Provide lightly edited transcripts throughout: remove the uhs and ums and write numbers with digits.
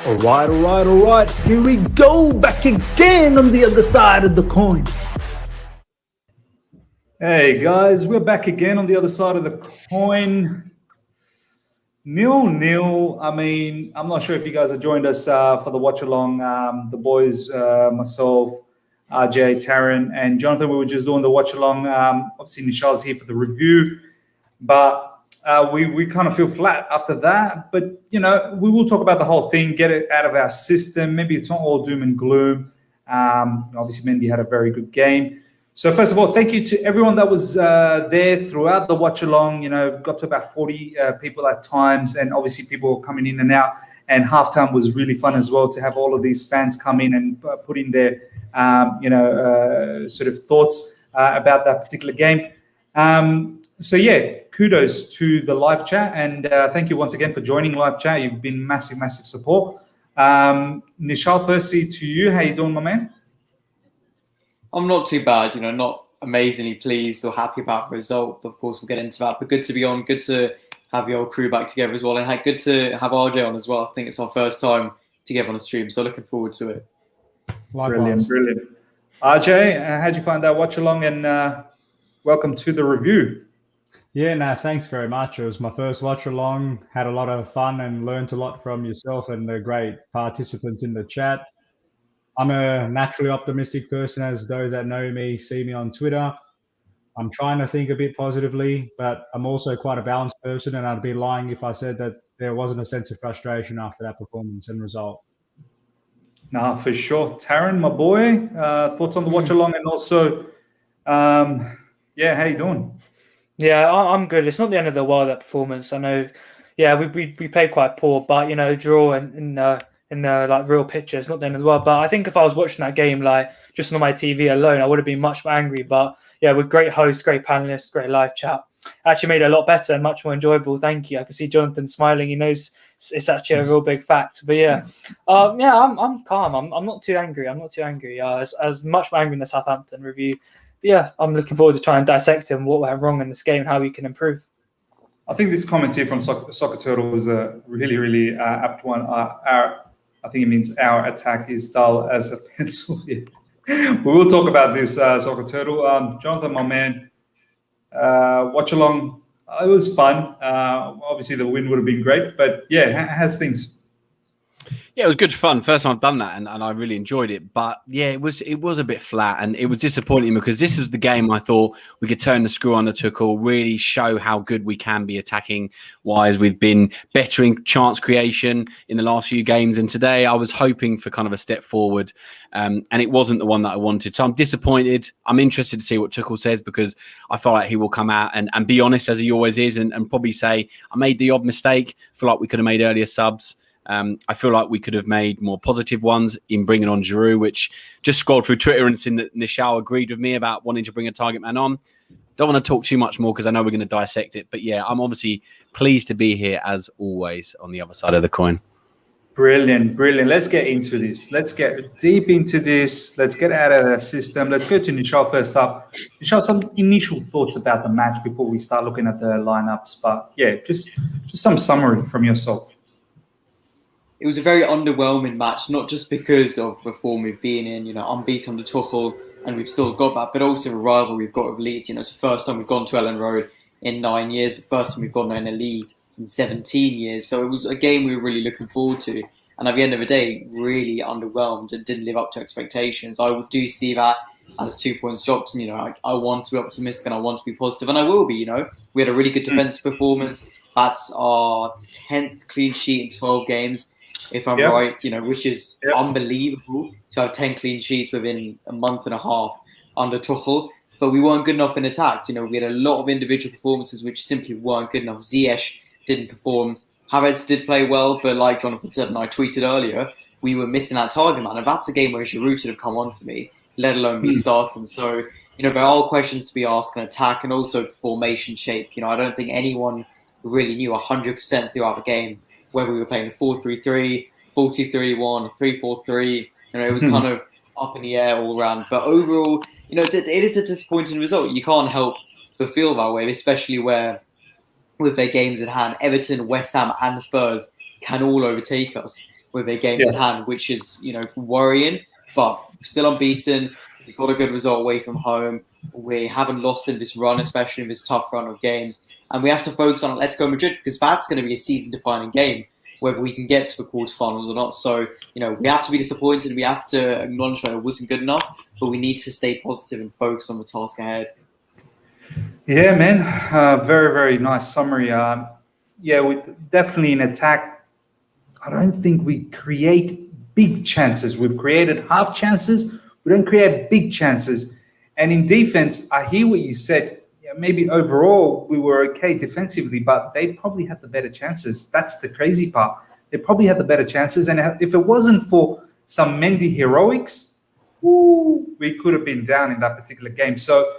All right. Here we go, back again on the other side of the coin. Hey guys, we're back again on the other side of the coin. 0-0. I mean, I'm not sure if you guys have joined us for the watch along. The boys, myself, RJ, Taron, and Johnathan, we were just doing the watch along. Obviously, Nischal's here for the review, but we kind of feel flat after that. But, you know, we will talk about the whole thing, get it out of our system. Maybe it's not all doom and gloom. Obviously, Mendy had a very good game. So first of all, thank you to everyone that was there throughout the watch along. You know, got to about 40 people at times, and obviously people were coming in and out. And halftime was really fun as well to have all of these fans come in and put in their, sort of thoughts about that particular game. So yeah, kudos to the live chat, and thank you once again for joining live chat. You've been massive support. Nischal, firstly to you, how you doing, my man? I'm not too bad, not amazingly pleased or happy about the result. Of course, we'll get into that. But good to be on, good to have the old crew back together as well. And good to have RJ on as well. I think it's our first time together on a stream, so looking forward to it. Brilliant. RJ, how'd you find that watch along, and welcome to the review. Yeah, no, thanks very much. It was my first watch along. Had a lot of fun and learned a lot from yourself and the great participants in the chat. I'm a naturally optimistic person, as those that know me see me on Twitter. I'm trying to think a bit positively, but I'm also quite a balanced person, and I'd be lying if I said that there wasn't a sense of frustration after that performance and result. Nah, for sure. Taron, my boy, thoughts on the watch along, and also, how you doing? Yeah, I'm good. It's not the end of the world, that performance. I know, we played quite poor, but draw in the like real picture, it's not the end of the world. But I think if I was watching that game like just on my TV alone, I would have been much more angry. But yeah, with great hosts, great panelists, great live chat, actually made it a lot better and much more enjoyable. Thank you. I can see Johnathan smiling. He knows it's actually a real big fact. But I'm calm. I'm not too angry. I was much more angry in the Southampton review. Yeah, I'm looking forward to trying to dissect him, what went wrong in this game and how we can improve. I think this comment here from Soccer Turtle was a really apt one. I think it means our attack is dull as a pencil. We will talk about this, Soccer Turtle. Johnathan, my man, watch along. It was fun. Obviously, the win would have been great, but yeah, how's things? Yeah, it was good fun. First time I've done that, and I really enjoyed it. But yeah, it was a bit flat, and it was disappointing because this was the game I thought we could turn the screw on the Tuchel, really show how good we can be attacking wise. We've been bettering chance creation in the last few games, and today I was hoping for kind of a step forward, and it wasn't the one that I wanted. So I'm disappointed. I'm interested to see what Tuchel says, because I feel like he will come out and be honest, as he always is, and probably say, I made the odd mistake. I feel like we could have made earlier subs. I feel like we could have made more positive ones in bringing on Giroud, which just scrolled through Twitter and seen that Nischal agreed with me about wanting to bring a target man on. Don't want to talk too much more because I know we're going to dissect it. But yeah, I'm obviously pleased to be here as always on the other side of the coin. Brilliant. Let's get into this. Let's get deep into this. Let's get out of the system. Let's go to Nischal first up. Nischal, some initial thoughts about the match before we start looking at the lineups. But yeah, just some summary from yourself. It was a very underwhelming match, not just because of the form we've been in, unbeaten under Tuchel, and we've still got that, but also the rival we've got with Leeds. It's the first time we've gone to Elland Road in 9 years, the first time we've gone in a league in 17 years. So it was a game we were really looking forward to. And at the end of the day, really underwhelmed and didn't live up to expectations. I do see that as 2 points dropped. And, I want to be optimistic and I want to be positive, and I will be. We had a really good defensive performance. That's our 10th clean sheet in 12 games. If I'm right, which is unbelievable to have 10 clean sheets within a month and a half under Tuchel. But we weren't good enough in attack. We had a lot of individual performances which simply weren't good enough. Ziyech didn't perform. Havertz did play well, but like Johnathan said, and I tweeted earlier, we were missing that target man. And that's a game where Giroud should have come on for me, let alone be starting. So, there are questions to be asked in attack and also formation shape. I don't think anyone really knew 100% throughout the game whether we were playing 4-3-3, 4-2-3-1, 3-4-3. It was kind of up in the air all around. But overall, it is a disappointing result. You can't help but feel that way, especially where, with their games in hand, Everton, West Ham and Spurs can all overtake us with their games at hand, which is, worrying. But we're still unbeaten. We got a good result away from home. We haven't lost in this run, especially in this tough run of games. And we have to focus on Atletico Madrid because that's going to be a season-defining game, whether we can get to the quarterfinals or not. So, we have to be disappointed. We have to acknowledge that it wasn't good enough, but we need to stay positive and focus on the task ahead. Yeah, man. Very, very nice summary. We definitely in attack. I don't think we create big chances. We've created half chances. We don't create big chances. And in defense, I hear what you said. Yeah, maybe overall we were okay defensively, but they probably had the better chances. That's the crazy part. They probably had the better chances. And if it wasn't for some Mendy heroics, we could have been down in that particular game. So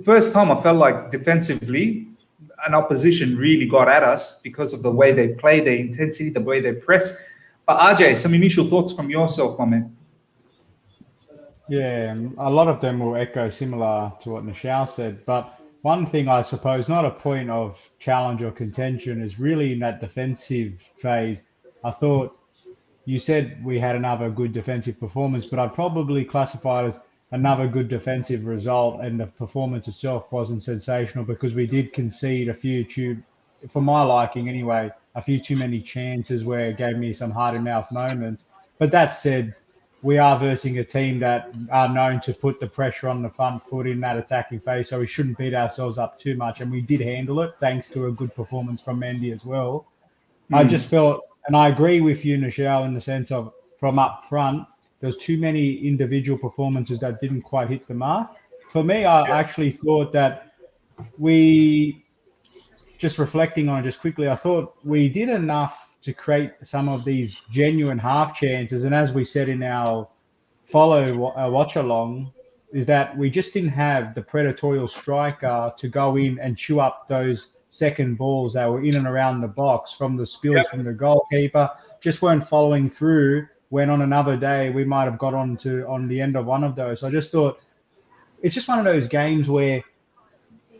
first time I felt like defensively, an opposition really got at us because of the way they play, their intensity, the way they press. But RJ, some initial thoughts from yourself, my man. Yeah, a lot of them will echo similar to what Nischal said. But one thing, I suppose, not a point of challenge or contention, is really in that defensive phase. I thought you said we had another good defensive performance, but I'd probably classify it as another good defensive result, and the performance itself wasn't sensational because we did concede a few, for my liking anyway, a few too many chances where it gave me some heart-in-mouth moments. But that said, we are versing a team that are known to put the pressure on the front foot in that attacking phase, so we shouldn't beat ourselves up too much, and we did handle it thanks to a good performance from Mendy as well. I just felt, and I agree with you, Nischal, in the sense of from up front, there's too many individual performances that didn't quite hit the mark. For me, I actually thought that we, just reflecting on it just quickly, I thought we did enough to create some of these genuine half chances. And as we said in our watch along, is that we just didn't have the predatorial striker to go in and chew up those second balls that were in and around the box from the spills from the goalkeeper, just weren't following through. When on another day we might have got on the end of one of those. So I just thought it's just one of those games where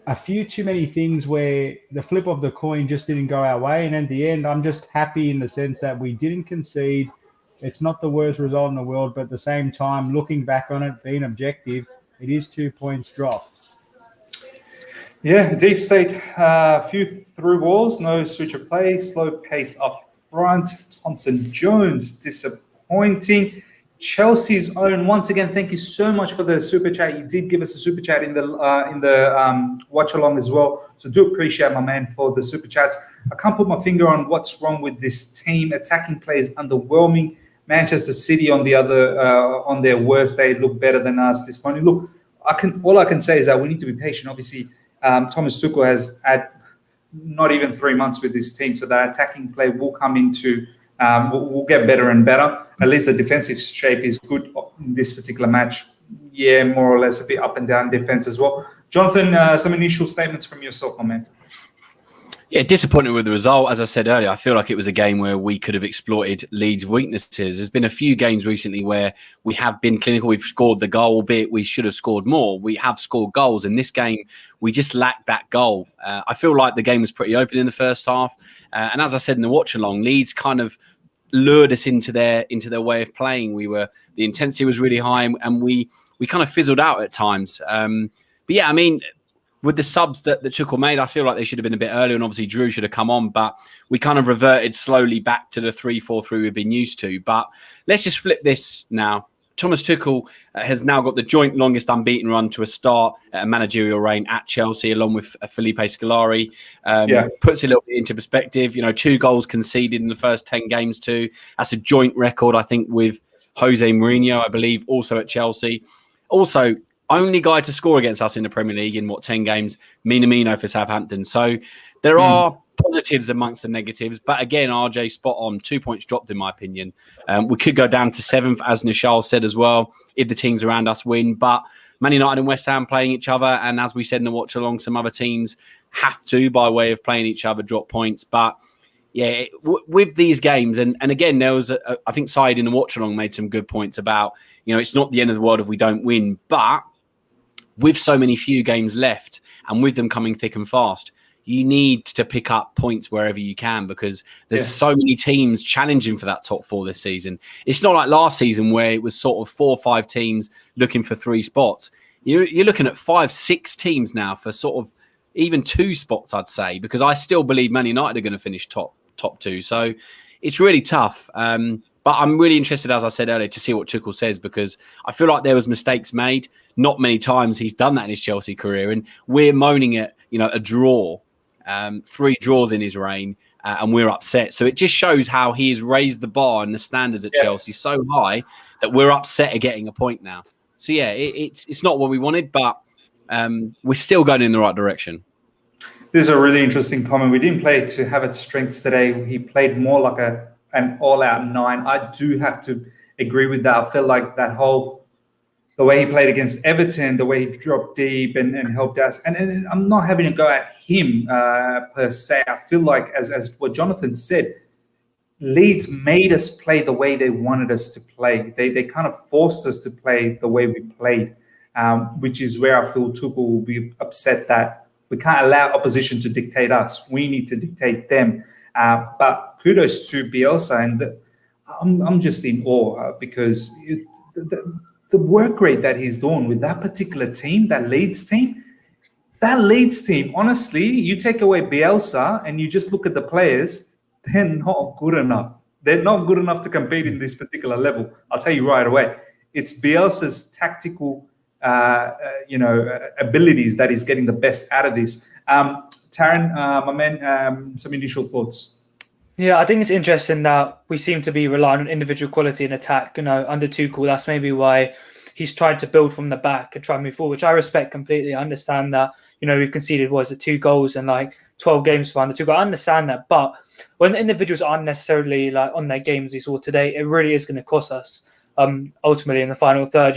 a few too many things where the flip of the coin just didn't go our way. And in the end, I'm just happy in the sense that we didn't concede. It's not the worst result in the world, but at the same time, looking back on it, being objective, it is 2 points dropped. Yeah, deep state, few through balls, no switch of play, slow pace up front. Thompson Jones, disappointing. Chelsea's own, once again, thank you so much for the super chat. You did give us a super chat in the watch along as well, so do appreciate my man for the super chats. I can't put my finger on what's wrong with this team. Attacking play is underwhelming. Manchester City on the other on their worst day look better than us this morning. Look, all I can say is that we need to be patient. Obviously, Thomas Tuchel has had not even 3 months with this team, so that attacking play will come into. We'll get better and better. At least the defensive shape is good in this particular match. Yeah, more or less a bit up and down defense as well. Johnathan, some initial statements from yourself, my man. Yeah, disappointed with the result. As I said earlier, I feel like it was a game where we could have exploited Leeds' weaknesses. There's been a few games recently where we have been clinical. We've scored the goal, albeit we should have scored more. We have scored goals. In this game, we just lacked that goal. I feel like the game was pretty open in the first half. And as I said in the watch-along, Leeds kind of lured us into their way of playing. The intensity was really high, and we kind of fizzled out at times. But yeah, I mean, with the subs that Tuchel made, I feel like they should have been a bit earlier, and obviously Drew should have come on, but we kind of reverted slowly back to the 3-4-3 we've been used to. But let's just flip this now. Thomas Tuchel has now got the joint longest unbeaten run to a start at a managerial reign at Chelsea, along with Felipe Scolari. Puts it a little bit into perspective. 2 goals conceded in the first 10 games too. That's a joint record, I think, with Jose Mourinho, I believe, also at Chelsea. Also, only guy to score against us in the Premier League in 10 games, Minamino for Southampton. So there are positives amongst the negatives. But again, RJ, spot on. 2 points dropped, in my opinion. We could go down to 7th, as Nischal said as well, if the teams around us win. But Man United and West Ham playing each other. And as we said in the watch along, some other teams have to, by way of playing each other, drop points. But yeah, with these games, and again, there was, I think Said in the watch along made some good points about, it's not the end of the world if we don't win. But with so many few games left and with them coming thick and fast, you need to pick up points wherever you can because there's so many teams challenging for that top 4 this season. It's not like last season where it was sort of 4 or 5 teams looking for 3 spots. You're looking at 5, 6 teams now for sort of even 2 spots, I'd say, because I still believe Man United are going to finish top 2. So it's really tough. But I'm really interested, as I said earlier, to see what Tuchel says because I feel like there was mistakes made. Not many times he's done that in his Chelsea career, and we're moaning at a draw. 3 draws in his reign, and we're upset. So it just shows how he has raised the bar and the standards at Chelsea so high that we're upset at getting a point now. So yeah, it's not what we wanted, but we're still going in the right direction. This is a really interesting comment. We didn't play to Havertz' strengths today. He played more like an all-out 9. I do have to agree with that. I feel like the way he played against Everton, the way he dropped deep and helped us. And I'm not having to go at him per se. I feel like, as what Johnathan said, Leeds made us play the way they wanted us to play. They kind of forced us to play the way we played, which is where I feel Tuchel will be upset that we can't allow opposition to dictate us. We need to dictate them. But kudos to Bielsa, and I'm just in awe because the work rate that he's doing with that particular team, that Leeds team, honestly, you take away Bielsa and you just look at the players, they're not good enough. They're not good enough to compete in this particular level. I'll tell you right away. It's Bielsa's tactical, abilities that is getting the best out of this. Taron, my man, some initial thoughts. Yeah, I think it's interesting that we seem to be relying on individual quality in attack. Under Tuchel, that's maybe why he's tried to build from the back and try and move forward, which I respect completely. I understand that, we've conceded, 2 goals in 12 games for under Tuchel. I understand that. But when the individuals aren't necessarily on their games we saw today, it really is going to cost us ultimately in the final third.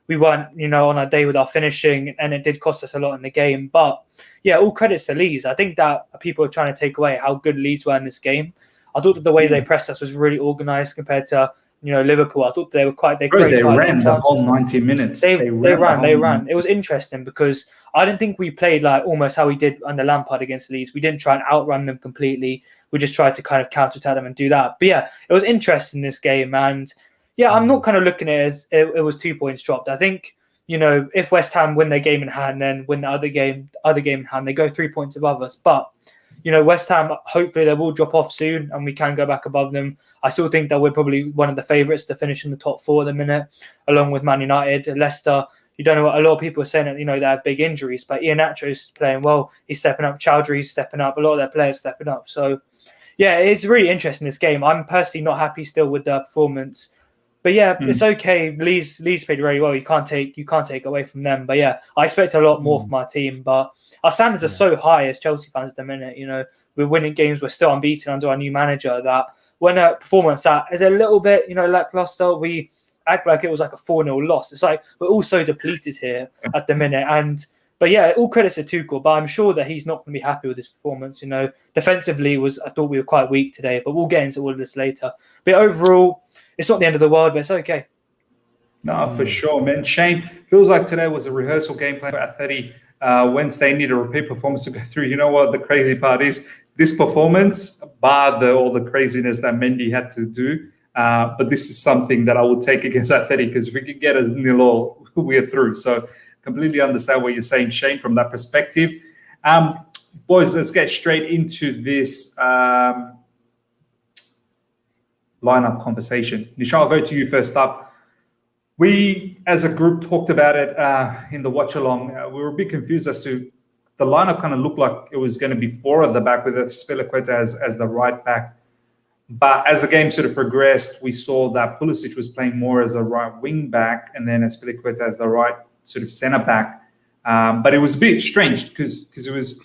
We weren't, on our day with our finishing, and it did cost us a lot in the game. But yeah, all credits to Leeds. I think that people are trying to take away how good Leeds were in this game. I thought that the way they pressed us was really organised compared to Liverpool. I thought they were quite. They ran the whole 90 minutes. They ran. It was interesting because I didn't think we played almost how we did under Lampard against Leeds. We didn't try and outrun them completely. We just tried to kind of counter-attack them and do that. But yeah, it was interesting this game, and yeah, I'm not kind of looking at it as it was 2 points dropped. I think, if West Ham win their game in hand, then win the other game in hand, they go 3 points above us. But, West Ham, hopefully they will drop off soon and we can go back above them. I still think that we're probably one of the favourites to finish in the top 4 at the minute, along with Man United. Leicester, you don't know what a lot of people are saying that, they have big injuries, but Iheanacho is playing well. He's stepping up. Chowdhury's stepping up. A lot of their players stepping up. So, yeah, it's really interesting, this game. I'm personally not happy still with the performance. But yeah, it's okay. Leeds played very well. You can't take away from them. But yeah, I expect a lot more from our team. But our standards are so high as Chelsea fans at the minute. We're winning games. We're still unbeaten under our new manager. That when a performance that is a little bit, lackluster, we act like it was like a 4-0 loss. It's like we're all so depleted here at the minute. But yeah, all credits to Tuchel. But I'm sure that he's not going to be happy with this performance. Defensively I thought we were quite weak today. But we'll get into all of this later. But overall, it's not the end of the world, but it's okay. No, for sure, man. Shane, feels like today was a rehearsal game plan for Atleti. Wednesday need a repeat performance to go through. You know what the crazy part is? This performance, bar all the craziness that Mendy had to do. But this is something that I would take against Atleti because if we could get a 0-0, we're through. So completely understand what you're saying, Shane, from that perspective. Boys, let's get straight into this lineup conversation. Nischal, I'll go to you first up. We, as a group, talked about it in the watch-along. We were a bit confused as to the lineup kind of looked like it was going to be 4 at the back with Azpilicueta as the right back. But as the game sort of progressed, we saw that Pulisic was playing more as a right wing back and then Azpilicueta as the right sort of centre back. But it was a bit strange because it was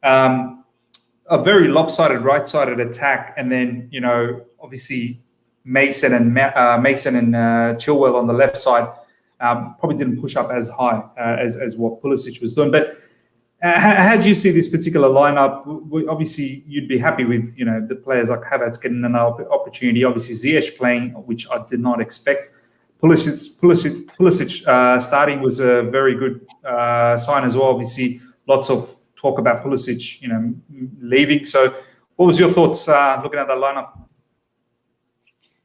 a very lopsided right-sided attack, and then obviously Mason and Chilwell on the left side probably didn't push up as high as what Pulisic was doing. But how do you see this particular lineup? Obviously, you'd be happy with the players like Havertz getting an opportunity. Obviously, Ziyech playing, which I did not expect. Pulisic starting was a very good sign as well. Obviously, lots of talk about Pulisic, leaving. So, what was your thoughts looking at that lineup?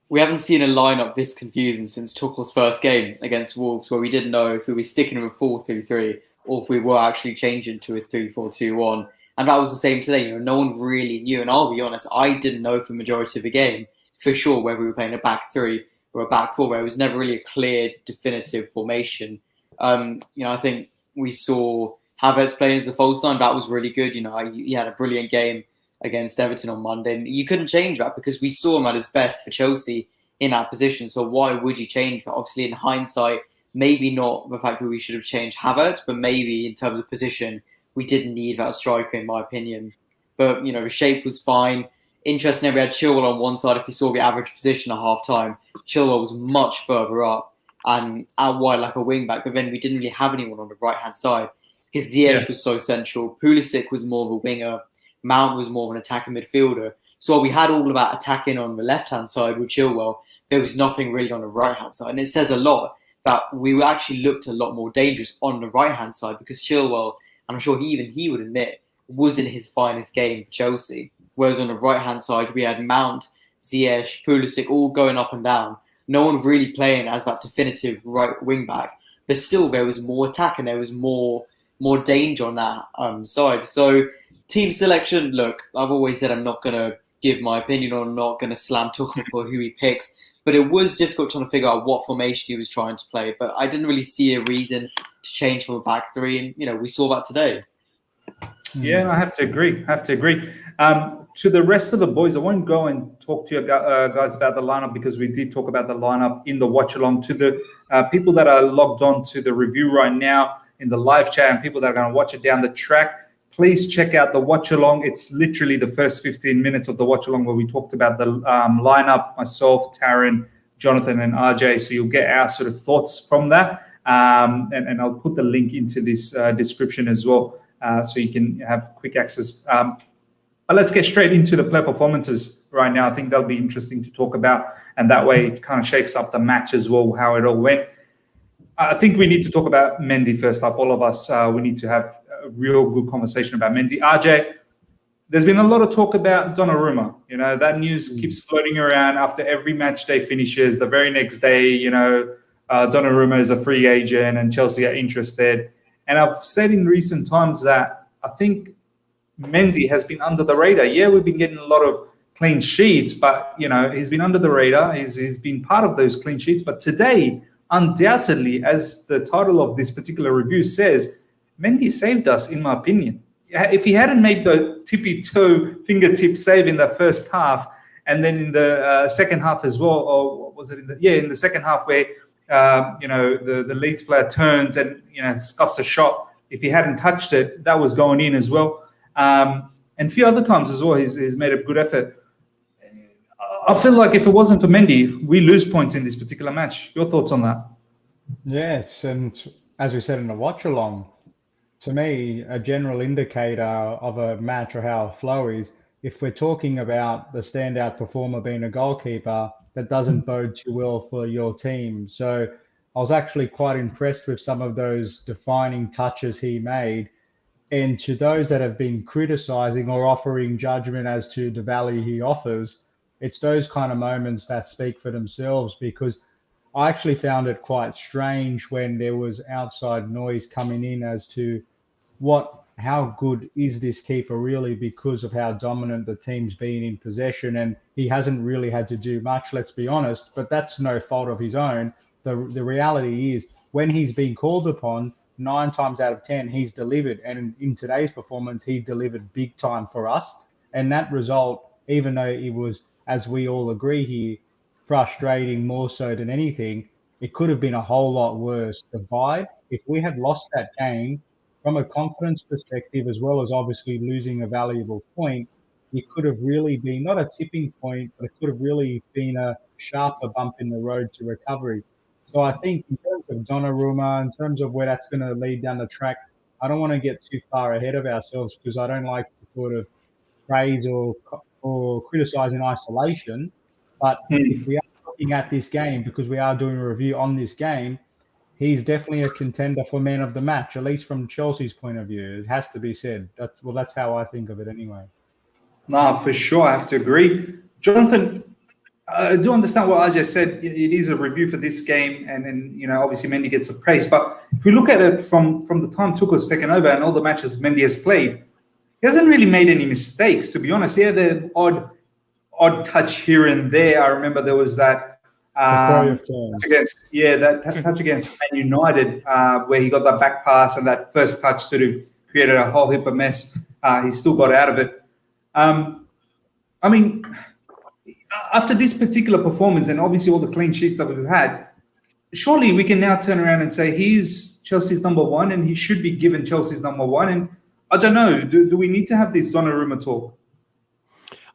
We haven't seen a lineup this confusing since Tuchel's first game against Wolves, where we didn't know if we were sticking with a 4-3-3 or if we were actually changing to a 3-4-2-1. And that was the same today. No one really knew. And I'll be honest, I didn't know for the majority of the game for sure whether we were playing a back three or a back four, where it was never really a clear, definitive formation. I think we saw Havertz playing as a false nine. That was really good. He had a brilliant game against Everton on Monday. And you couldn't change that because we saw him at his best for Chelsea in that position. So why would you change that? Obviously, in hindsight, maybe not the fact that we should have changed Havertz, but maybe in terms of position, we didn't need that striker, in my opinion. But, the shape was fine. Interesting, we had Chilwell on one side. If you saw the average position at half-time, Chilwell was much further up and out wide like a wing-back. But then we didn't really have anyone on the right-hand side because Ziyech was so central. Pulisic was more of a winger. Mount was more of an attacking midfielder. So while we had all of that attacking on the left-hand side with Chilwell, there was nothing really on the right-hand side. And it says a lot that we actually looked a lot more dangerous on the right-hand side because Chilwell, and I'm sure he would admit, wasn't his finest game for Chelsea. Whereas on the right-hand side, we had Mount, Ziyech, Pulisic all going up and down. No one really playing as that definitive right wing-back. But still, there was more attack and there was more danger on that side. So team selection, look, I've always said I'm not going to give my opinion or I'm not going to slam Tuchel for who he picks. But it was difficult trying to figure out what formation he was trying to play. But I didn't really see a reason to change from a back three. And, we saw that today. Yeah, I have to agree. To the rest of the boys, I won't go and talk to you guys about the lineup because we did talk about the lineup in the watch along. To the people that are logged on to the review right now in the live chat and people that are going to watch it down the track, please check out the watch along. It's literally the first 15 minutes of the watch along where we talked about the lineup, myself, Taron, Johnathan, and RJ. So you'll get our sort of thoughts from that. And I'll put the link into this description as well. So you can have quick access. But let's get straight into the player performances right now. I think that'll be interesting to talk about. And that way it kind of shapes up the match as well, how it all went. I think we need to talk about Mendy first up. All of us, we need to have a real good conversation about Mendy. RJ, there's been a lot of talk about Donnarumma. That news keeps floating around after every match day finishes. The very next day, Donnarumma is a free agent and Chelsea are interested. And I've said in recent times that I think Mendy has been under the radar. Yeah, we've been getting a lot of clean sheets, but, he's been under the radar. He's been part of those clean sheets. But today, undoubtedly, as the title of this particular review says, Mendy saved us, in my opinion. If he hadn't made the tippy-toe fingertip save in the first half, and then in the second half as well, or what was it? In the second half where the Leeds player turns and scuffs a shot. If he hadn't touched it, that was going in as well. And a few other times as well, he's made a good effort. I feel like if it wasn't for Mendy, we lose points in this particular match. Your thoughts on that? Yes, and as we said in the watch along, to me, a general indicator of a match or how a flow is, if we're talking about the standout performer being a goalkeeper, that doesn't bode too well for your team. So I was actually quite impressed with some of those defining touches he made. And to those that have been criticizing or offering judgment as to the value he offers, it's those kind of moments that speak for themselves, because I actually found it quite strange when there was outside noise coming in as to how good is this keeper really, because of how dominant the team's been in possession, and he hasn't really had to do much, let's be honest, but that's no fault of his own. The reality is when he's been called upon, 9 times out of 10 he's delivered, and in today's performance he delivered big time for us. And that result, even though it was, as we all agree here, frustrating more so than anything, it could have been a whole lot worse. The vibe, if we had lost that game, from a confidence perspective, as well as obviously losing a valuable point, it could have really been not a tipping point, but it could have really been a sharper bump in the road to recovery. So I think in terms of Donnarumma, in terms of where that's going to lead down the track, I don't want to get too far ahead of ourselves, because I don't like to sort of praise or criticize in isolation. But if we are looking at this game, because we are doing a review on this game, he's definitely a contender for man of the match, at least from Chelsea's point of view. It has to be said. That's how I think of it anyway. Nah, for sure, I have to agree. Jonathan, I do understand what Ajay said. It is a review for this game, and obviously Mendy gets the praise. But if we look at it from the time Tuchel's taken over and all the matches Mendy has played, he hasn't really made any mistakes, to be honest. Yeah, the odd touch here and there. I remember there was that touch against Man United, where he got that back pass and that first touch sort of created a whole heap of mess. He still got out of it. I mean, after this particular performance and obviously all the clean sheets that we've had, surely we can now turn around and say he's Chelsea's number one and he should be given Chelsea's number one. And I don't know, do we need to have this Donnarumma talk?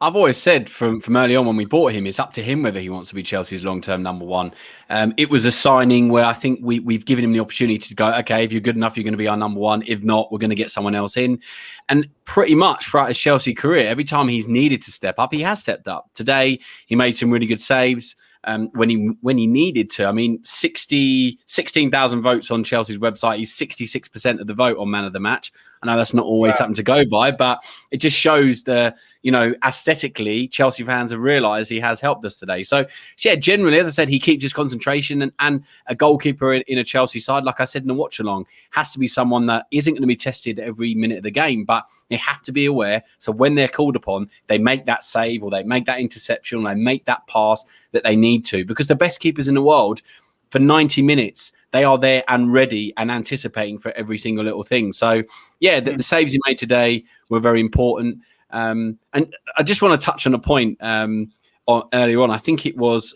I've always said from early on when we bought him, it's up to him whether he wants to be Chelsea's long-term number one. It was a signing where I think we've given him the opportunity to go, okay, if you're good enough, you're going to be our number one. If not, we're going to get someone else in. And pretty much throughout his Chelsea career, every time he's needed to step up, he has stepped up. Today, he made some really good saves when he needed to. I mean, 16,000 votes on Chelsea's website. He's 66% of the vote on man of the match. I know that's not always something to go by, but it just shows aesthetically, Chelsea fans have realised he has helped us today. So yeah, generally, as I said, he keeps his concentration and a goalkeeper in a Chelsea side, like I said in the watch along, has to be someone that isn't going to be tested every minute of the game, but they have to be aware. So when they're called upon, they make that save or they make that interception or they make that pass that they need to, because the best keepers in the world for 90 minutes, they are there and ready and anticipating for every single little thing. So yeah, the saves he made today were very important. And I just want to touch on a point earlier on. I think it was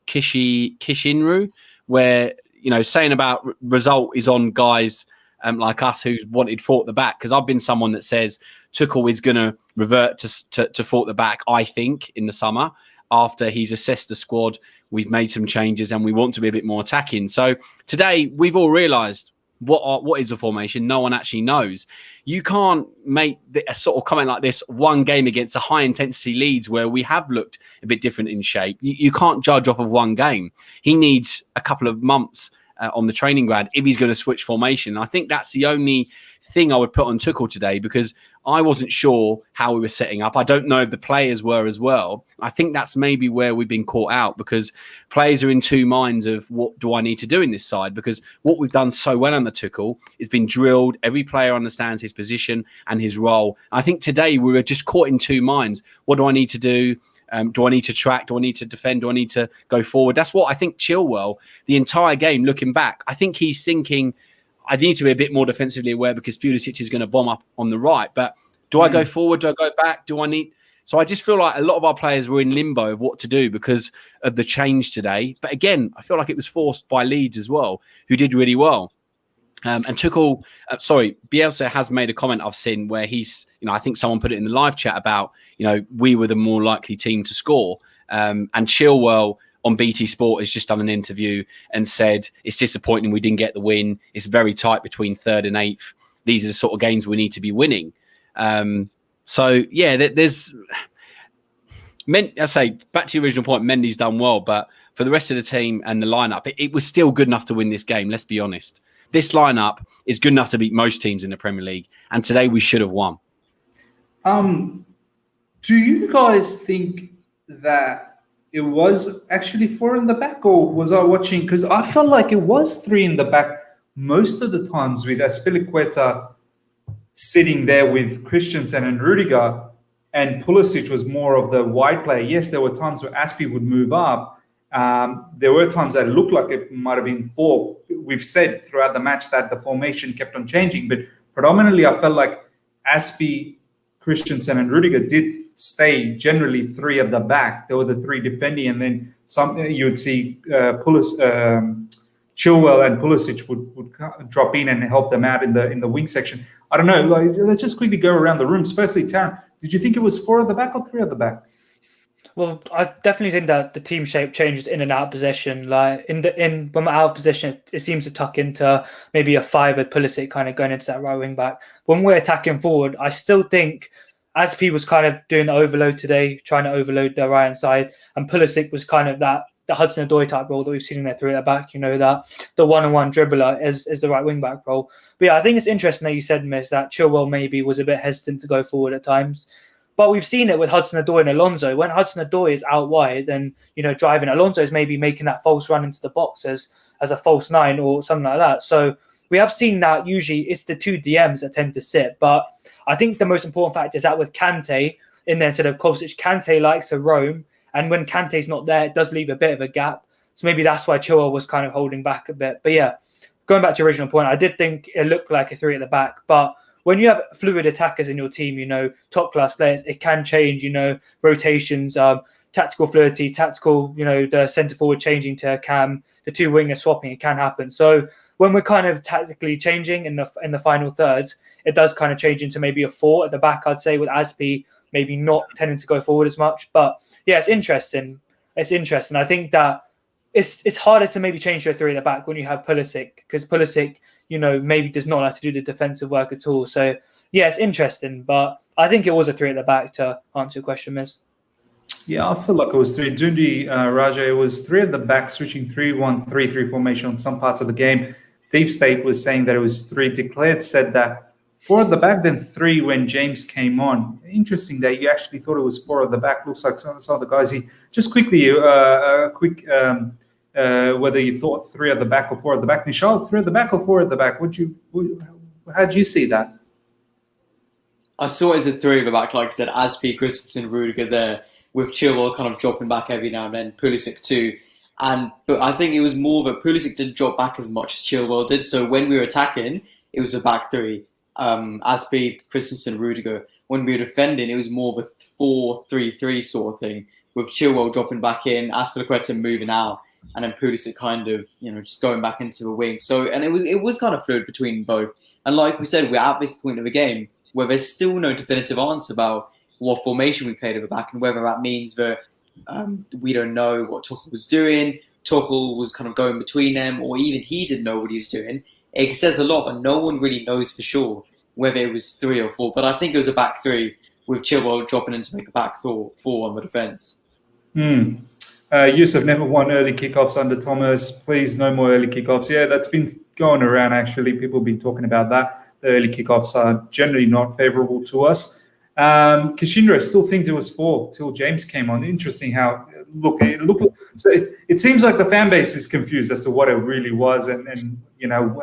Kishinru, where saying about result is on guys like us who's wanted fought the back. Because I've been someone that says Tuchel is going to revert to fought the back. I think in the summer after he's assessed the squad, we've made some changes and we want to be a bit more attacking. So today we've all realised. What is a formation? No one actually knows. You can't make a sort of comment like this one game against a high-intensity Leeds where we have looked a bit different in shape. You can't judge off of one game. He needs a couple of months on the training ground if he's going to switch formation. I think that's the only thing I would put on Tuchel today, because I wasn't sure how we were setting up. I don't know if the players were as well. I think that's maybe where we've been caught out, because players are in two minds of what do I need to do in this side, because what we've done so well under Tuchel has been drilled. Every player understands his position and his role. I think today we were just caught in two minds. What do I need to do? Do I need to track? Do I need to defend? Do I need to go forward? That's what I think Chilwell, the entire game, looking back, I think he's thinking, I need to be a bit more defensively aware because Pulisic is going to bomb up on the right. But do I go forward? Do I go back? Do I need... So I just feel like a lot of our players were in limbo of what to do because of the change today. But again, I feel like it was forced by Leeds as well, who did really well. And Tuchel, Bielsa has made a comment I've seen where he's, I think someone put it in the live chat about, we were the more likely team to score. And Chilwell on BT Sport has just done an interview and said, it's disappointing we didn't get the win. It's very tight between third and eighth. These are the sort of games we need to be winning. So, yeah, there's... I say, back to the original point, Mendy's done well, but for the rest of the team and the lineup, it was still good enough to win this game, let's be honest. This lineup is good enough to beat most teams in the Premier League, and today we should have won. Do you guys think that it was actually 4 in the back, or was I watching? Because I felt like it was 3 in the back most of the times, with Azpilicueta sitting there with Christensen and Rudiger, and Pulisic was more of the wide player. Yes, there were times where Azpi would move up. There were times that looked like it might have been 4. We've said throughout the match that the formation kept on changing, but predominantly I felt like Azpi, Christensen and Rudiger did stay generally 3 at the back. They were the 3 defending, and then you would see Chilwell and Pulisic would drop in and help them out in the wing section. I don't know. Let's just quickly go around the rooms. Firstly, Taron, did you think it was 4 at the back or 3 at the back? Well, I definitely think that the team shape changes in and out of possession. Like when we're out of possession, it seems to tuck into maybe a 5 with Pulisic kind of going into that right wing back. When we're attacking forward, I still think Azpi was kind of doing the overload today, trying to overload the right hand side, and Pulisic was kind of that the Hudson-Odoi type role that we've seen in there three at the back, that the one-on-one dribbler is the right wing-back role. But yeah, I think it's interesting that you said, Miss, that Chilwell maybe was a bit hesitant to go forward at times. But we've seen it with Hudson-Odoi and Alonso. When Hudson-Odoi is out wide and, driving, Alonso is maybe making that false run into the box as a false nine or something like that. So we have seen that usually it's the two DMs that tend to sit. But I think the most important fact is that with Kante in there instead of Kovacic, Kante likes to roam. And when Kante's not there, it does leave a bit of a gap. So maybe that's why Chilwell was kind of holding back a bit. But yeah, going back to your original point, I did think it looked like a three at the back. But when you have fluid attackers in your team, top class players, it can change, rotations, tactical fluidity, the centre forward changing to Cam, the two wingers swapping, it can happen. So when we're kind of tactically changing in the final thirds, it does kind of change into maybe a four at the back, I'd say, with Azpi maybe not tending to go forward as much. But yeah, it's interesting. I think that it's harder to maybe change your three at the back when you have Pulisic, because Pulisic, maybe does not like to do the defensive work at all. So yeah, it's interesting, but I think it was a three at the back to answer your question, Miss. Yeah, I feel like it was three. Dundi Raja, it was three at the back, switching 3-1-3-3 formation on some parts of the game. Deep State was saying that it was three. Declared said that four at the back, then three when James came on. Interesting that you actually thought it was four at the back. Looks like some of the guys. Just quickly, whether you thought three at the back or four at the back. Nischal, three at the back or four at the back? How do you see that? I saw it as a three at the back, like I said, Azpi, Christensen, Rudiger there, with Chilwell kind of dropping back every now and then, Pulisic too. But I think it was more that Pulisic didn't drop back as much as Chilwell did. So when we were attacking, it was a back three. Azpi, Christensen, Rudiger. When we were defending, it was more of a 4-3-3 sort of thing, with Chilwell dropping back in, Azpilicueta moving out, and then Pulisic kind of, just going back into the wing. So, and it was kind of fluid between both. And like we said, we're at this point of the game where there's still no definitive answer about what formation we played at the back, and whether that means that we don't know what Tuchel was doing. Tuchel was kind of going between them, or even he didn't know what he was doing. It says a lot, and no one really knows for sure whether it was three or four. But I think it was a back three with Chilwell dropping in to make a back four on the defence. Yusuf never won early kickoffs under Thomas. Please, no more early kickoffs. Yeah, that's been going around, actually. People have been talking about that. The early kickoffs are generally not favourable to us. Kishindra still thinks it was four till James came on. Interesting how it seems like the fan base is confused as to what it really was, and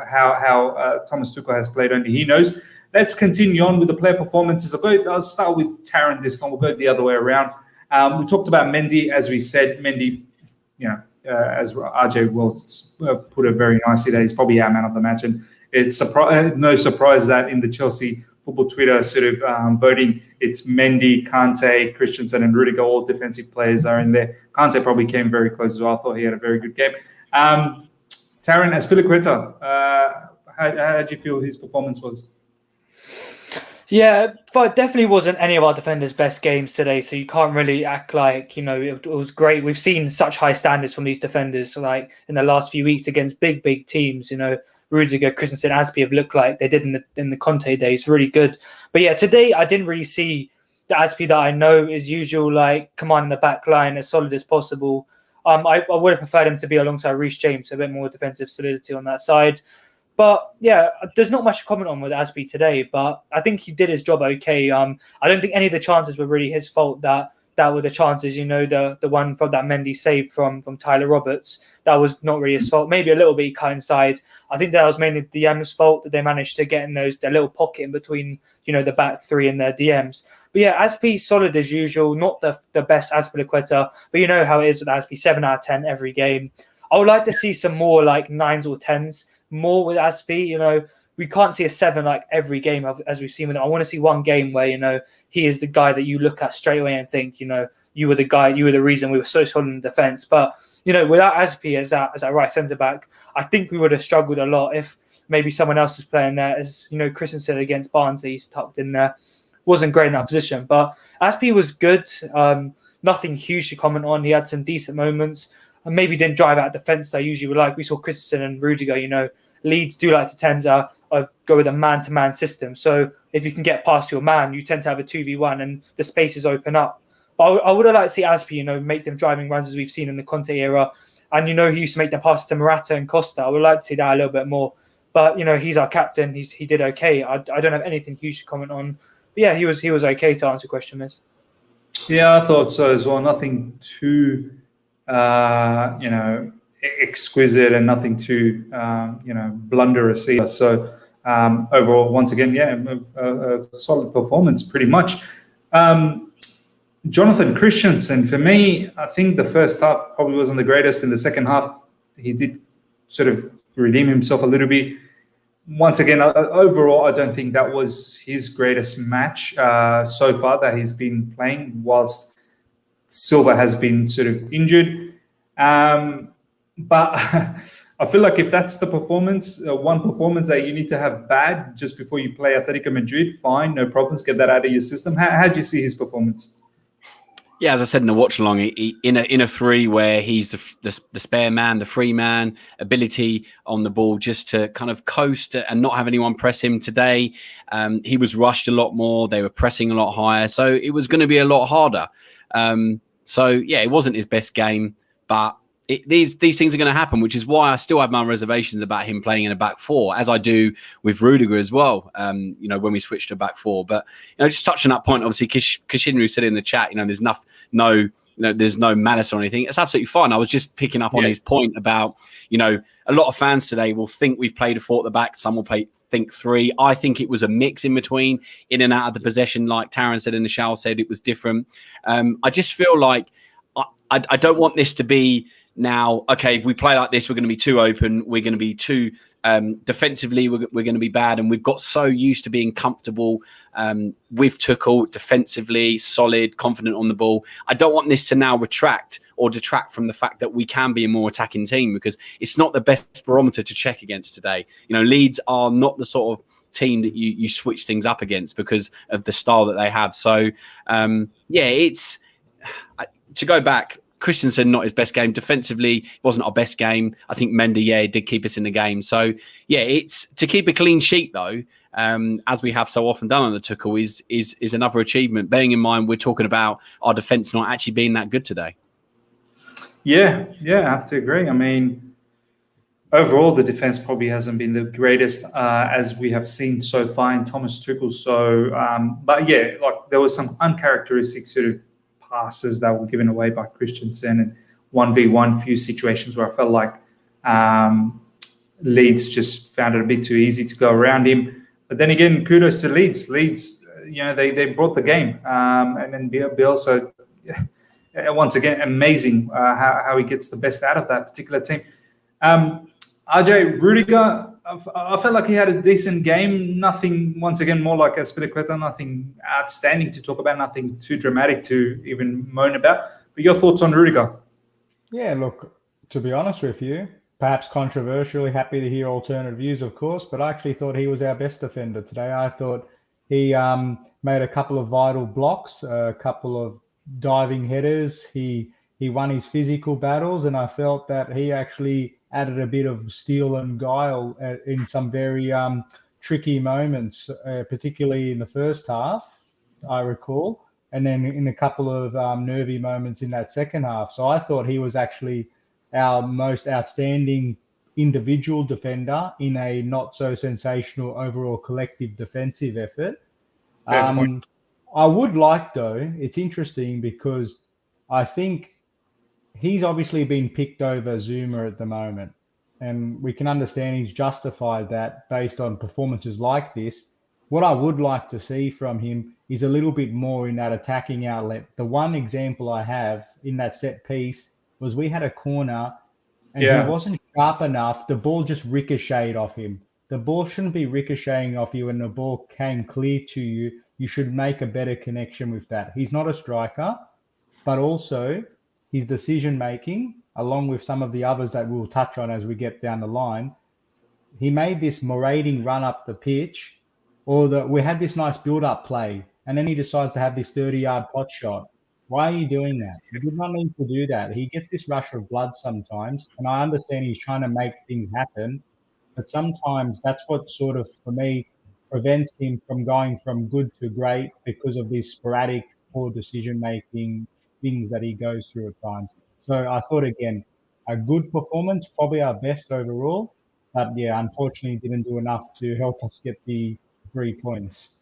how Thomas Tuchel has played. Only he knows. Let's continue on with the player performances. I'll start with Taron this time. We'll go the other way around. We talked about Mendy, as we said. Mendy, as RJ will put it very nicely, that he's probably our man of the match, and it's no surprise that in the Chelsea football Twitter sort of voting, it's Mendy, Kante, Christensen, and Rudiger. All defensive players are in there. Kante probably came very close as well. I thought he had a very good game. Taron, Azpilicueta, how did you feel his performance was? Yeah, but it definitely wasn't any of our defenders' best games today, so you can't really act like, it was great. We've seen such high standards from these defenders, like in the last few weeks against big teams, Rudiger, Christensen, Azpi have looked like they did in the Conte days, really good. But yeah, today I didn't really see the Azpi that I know is usual, like commanding the back line as solid as possible. I would have preferred him to be alongside Reece James, so a bit more defensive solidity on that side. But yeah, there's not much to comment on with Azpi today, but I think he did his job okay. I don't think any of the chances were really his fault. That were the chances, the one from that Mendy save from Tyler Roberts, that was not really his fault. Maybe a little bit he cut inside. I think that was mainly the DM's fault, that they managed to get in their little pocket in between, the back three and their DMs. But yeah, Azpi solid as usual, not the best Azpilicueta, but you know how it is with Azpi, 7 out of 10 every game. I would like to see some more like 9s or 10s. More with Azpi, we can't see a 7 like every game as we've seen with him. I want to see one game where, he is the guy that you look at straight away and think, you were the guy, you were the reason we were so solid in defence. But, without Azpi as that right centre-back, I think we would have struggled a lot if maybe someone else was playing there. As, Christensen against Barnsley, he's tucked in there. Wasn't great in that position. But Azpi was good. Nothing huge to comment on. He had some decent moments. And maybe didn't drive out defence as I usually would like. We saw Christensen and Rudiger, Leeds do like to tend to go with a man-to-man system. So if you can get past your man, you tend to have a 2v1 and the spaces open up. But I would have liked to see Azpi, make them driving runs as we've seen in the Conte era. And, he used to make the passes to Morata and Costa. I would like to see that a little bit more. But, he's our captain. He did okay. I don't have anything huge to comment on. But yeah, he was okay, to answer your question, Miz. Yeah, I thought so as well. Nothing too, exquisite and nothing too, blunderous either. So overall, once again, a solid performance pretty much. Johnathan Christensen, for me, I think the first half probably wasn't the greatest. In the second half, he did sort of redeem himself a little bit. Once again, overall, I don't think that was his greatest match so far that he's been playing, whilst Silva has been sort of injured. But I feel like if that's the performance, one performance that you need to have bad just before you play Atletico Madrid, fine, no problems, get that out of your system. How do you see his performance? Yeah, as I said in the watch along, in a three where he's the spare man, the free man, ability on the ball just to kind of coast and not have anyone press him today. He was rushed a lot more. They were pressing a lot higher. So it was going to be a lot harder. It wasn't his best game, but these things are going to happen, which is why I still have my reservations about him playing in a back four, as I do with Rudiger as well, when we switched to a back four. But, just touching on that point, obviously, Kishinru said in the chat, there's there's no malice or anything. It's absolutely fine. I was just picking up on his point about, a lot of fans today will think we've played a four at the back. Some will think three. I think it was a mix in between, in and out of the possession. Like Taron said and Nischal said, it was different. I just feel like I don't want this to be now, okay, if we play like this, we're going to be too open. We're going to be too defensively. We're going to be bad. And we've got so used to being comfortable with Tuchel, defensively, solid, confident on the ball. I don't want this to now retract or detract from the fact that we can be a more attacking team, because it's not the best barometer to check against today. Leeds are not the sort of team that you switch things up against because of the style that they have. So, it's to go back. Christensen, not his best game. Defensively, it wasn't our best game. I think Mendy, did keep us in the game. So, it's to keep a clean sheet, though, as we have so often done on the Tuchel, is another achievement. Bearing in mind, we're talking about our defence not actually being that good today. Yeah, I have to agree. I mean, overall, the defence probably hasn't been the greatest as we have seen so far in Thomas Tuchel. So, there was some uncharacteristic sort of passes that were given away by Christensen, and 1v1 few situations where I felt like Leeds just found it a bit too easy to go around him. But then again, kudos to Leeds. Leeds, they brought the game, and then Bielsa, once again, amazing how he gets the best out of that particular team. RJ, Rudiger, I felt like he had a decent game. Nothing, once again, more like Azpilicueta, nothing outstanding to talk about, nothing too dramatic to even moan about. But your thoughts on Rudiger? Yeah, look, to be honest with you, perhaps controversially, happy to hear alternative views, of course, but I actually thought he was our best defender today. I thought he made a couple of vital blocks, a couple of diving headers. He won his physical battles, and I felt that he actually added a bit of steel and guile in some very tricky moments, particularly in the first half, I recall, and then in a couple of nervy moments in that second half. So I thought he was actually our most outstanding individual defender in a not so sensational overall collective defensive effort. I would like, though, it's interesting because I think he's obviously been picked over Zuma at the moment, and we can understand he's justified that based on performances like this. What I would like to see from him is a little bit more in that attacking outlet. The one example I have in that set piece was we had a corner and he wasn't sharp enough. The ball just ricocheted off him. The ball shouldn't be ricocheting off you, and the ball came clear to you. You should make a better connection with that. He's not a striker, but also his decision-making, along with some of the others that we'll touch on as we get down the line, he made this marauding run up the pitch, we had this nice build-up play, and then he decides to have this 30-yard pot shot. Why are you doing that? You did not need to do that. He gets this rush of blood sometimes, and I understand he's trying to make things happen, but sometimes that's what sort of, for me, prevents him from going from good to great because of these sporadic poor decision making, things that he goes through at times. So I thought, again, a good performance, probably our best overall. But yeah, unfortunately, didn't do enough to help us get the 3 points.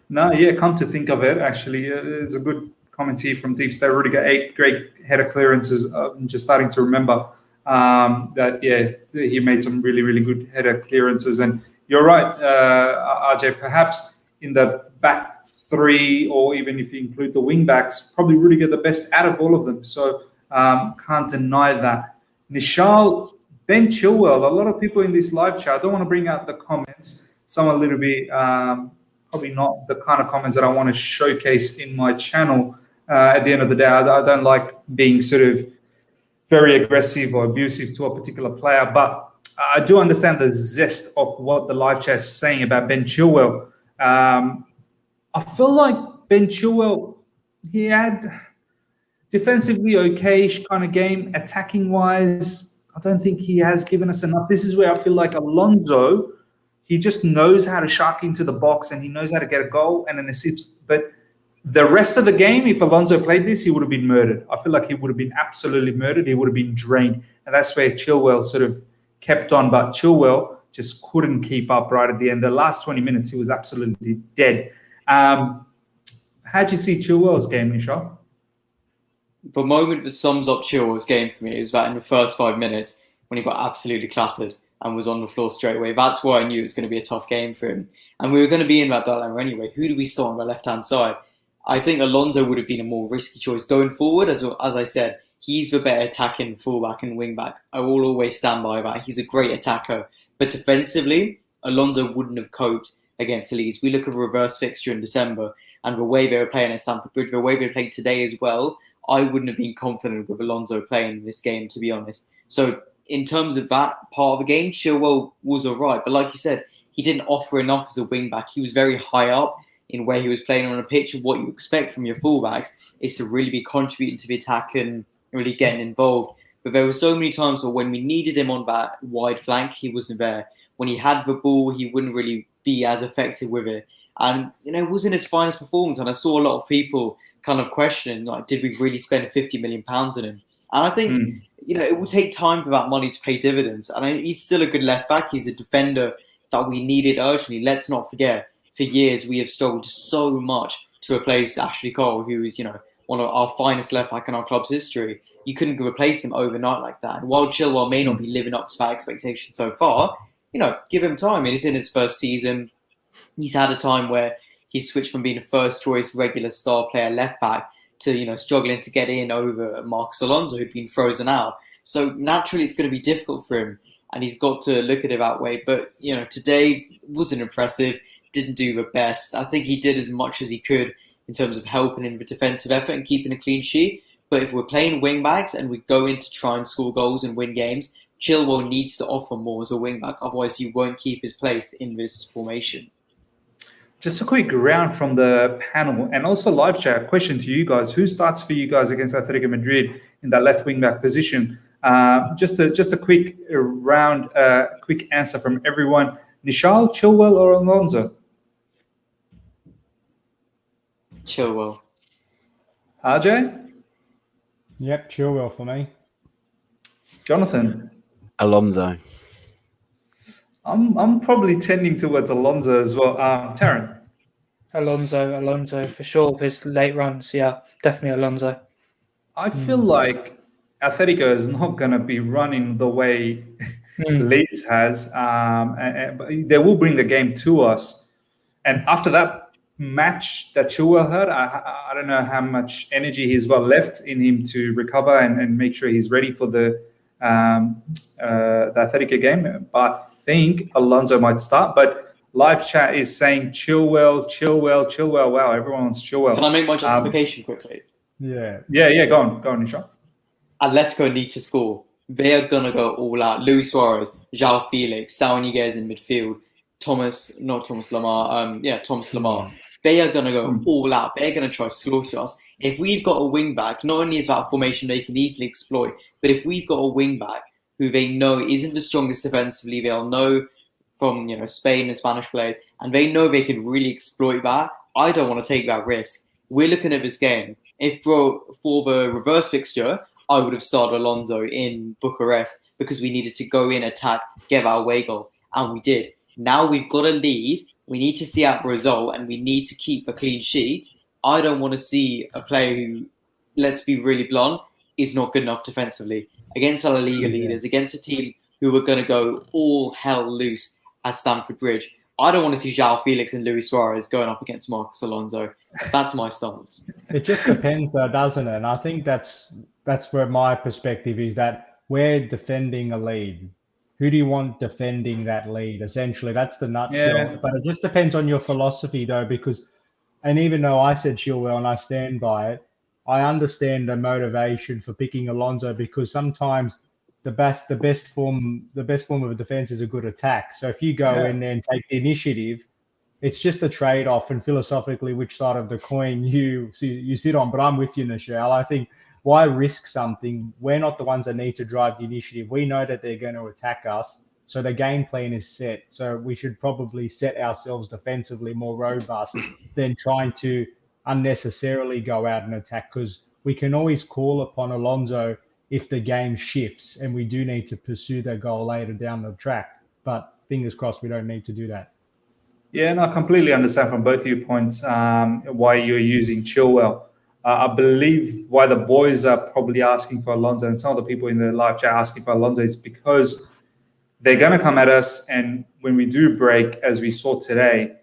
No, yeah, come to think of it, actually, it's a good comment here from Deep State. Rudiger, 8 great header clearances. I'm just starting to remember that, yeah, he made some really, really good header clearances. And you're right, RJ, perhaps in the back three, or even if you include the wing backs, probably Rudiger the best out of all of them. So can't deny that. Nischal, Ben Chilwell, a lot of people in this live chat, I don't want to bring out the comments. Some a little bit, probably not the kind of comments that I want to showcase in my channel. At the end of the day, I don't like being sort of very aggressive or abusive to a particular player, but I do understand the zest of what the live chat is saying about Ben Chilwell. I feel like Ben Chilwell, he had defensively okay-ish kind of game. Attacking wise, I don't think he has given us enough. This is where I feel like Alonso, he just knows how to shark into the box and he knows how to get a goal and an assist. But the rest of the game, if Alonso played this, he would have been murdered. I feel like he would have been absolutely murdered. He would have been drained. And that's where Chilwell sort of kept on. But Chilwell just couldn't keep up right at the end. The last 20 minutes, he was absolutely dead. How'd you see Chilwell's game, Nischal? The moment that sums up Chilwell's game for me is that in the first 5 minutes when he got absolutely clattered and was on the floor straight away. That's why I knew it was going to be a tough game for him. And we were going to be in that dilemma anyway. Who do we start on the left-hand side? I think Alonso would have been a more risky choice going forward. As I said, he's the better attacking fullback and wingback. I will always stand by that. He's a great attacker. But defensively, Alonso wouldn't have coped against Leeds. We look at a reverse fixture in December and the way they were playing at Stamford Bridge, the way they played today as well, I wouldn't have been confident with Alonso playing this game, to be honest. So in terms of that part of the game, Chilwell was all right. But like you said, he didn't offer enough as a wing-back. He was very high up in where he was playing on a pitch. And what you expect from your fullbacks is to really be contributing to the attack and really getting involved. But there were so many times where when we needed him on that wide flank, he wasn't there. When he had the ball, he wouldn't really be as effective with it. And, it wasn't his finest performance. And I saw a lot of people kind of questioning, like, did we really spend £50 million on him? And I think, it will take time for that money to pay dividends. And he's still a good left back. He's a defender that we needed urgently. Let's not forget, for years we have struggled so much to replace Ashley Cole, who is, one of our finest left back in our club's history. You couldn't replace him overnight like that. And while Chilwell may not be living up to that expectation so far, give him time. It is in his first season. He's had a time where he's switched from being a first choice regular star player left back to, struggling to get in over Marcos Alonso, who'd been frozen out. So naturally it's going to be difficult for him and he's got to look at it that way. But, today wasn't impressive, didn't do the best. I think he did as much as he could in terms of helping in the defensive effort and keeping a clean sheet. But if we're playing wing backs and we go in to try and score goals and win games, Chilwell needs to offer more as a wing back. Otherwise, he won't keep his place in this formation. Just a quick round from the panel and also live chat. Question to you guys: who starts for you guys against Atletico Madrid in that left wing back position? Just a quick round, quick answer from everyone: Nischal, Chilwell, or Alonso? Chilwell. RJ? Yep, Chilwell for me. Jonathan? Alonso. I'm probably tending towards Alonso as well. Taron? Alonso for sure. With his late runs, yeah, definitely Alonso. I feel like Atletico is not going to be running the way Leeds has. But they will bring the game to us. And after that match that Chilwell had, I don't know how much energy he's got left in him to recover and make sure he's ready for the Atletico game. But I think Alonso might start. But live chat is saying Chilwell. Wow, everyone wants Chilwell. Can I make my justification quickly? Yeah. Go on, Nischal. Atletico need to score. They are going to go all out. Luis Suarez, João Felix, Saúl Ñíguez in midfield, Thomas Lamar. They are going to go all out. They're going to try to slaughter us. If we've got a wing back, not only is that a formation they can easily exploit, but if we've got a wing back who they know isn't the strongest defensively, they'll know from Spain and Spanish players, and they know they can really exploit that. I don't want to take that risk. we're looking at this game. If for the reverse fixture, I would have started Alonso in Bucharest because we needed to go in, attack, get our away goal, and we did. Now we've got a lead. We need to see out the result, and we need to keep a clean sheet. I don't want to see a player who, let's be really blunt, is not good enough defensively against our La Liga leaders, against a team who are going to go all hell loose at Stamford Bridge. I don't want to see João Felix and Luis Suarez going up against Marcos Alonso. That's my stance. It just depends, though, doesn't it? And I think that's where my perspective is, that we're defending a lead. Who do you want defending that lead? Essentially, that's the nutshell. Yeah. But it just depends on your philosophy, though, because, and even though I said Chilwell and I stand by it, I understand the motivation for picking Alonso, because sometimes the best form of defense is a good attack. So if you go in there and take the initiative, it's just a trade-off, and philosophically which side of the coin you sit on. But I'm with you, Nischal. I think, why risk something? We're not the ones that need to drive the initiative. We know that they're going to attack us, so the game plan is set. So we should probably set ourselves defensively more robust than trying to unnecessarily go out and attack, because we can always call upon Alonso if the game shifts and we do need to pursue their goal later down the track. But fingers crossed we don't need to do that. Yeah, and I completely understand from both of your points why you're using Chilwell. I believe why the boys are probably asking for Alonso, and some of the people in the live chat asking for Alonso, is because they're going to come at us, and when we do break, as we saw today,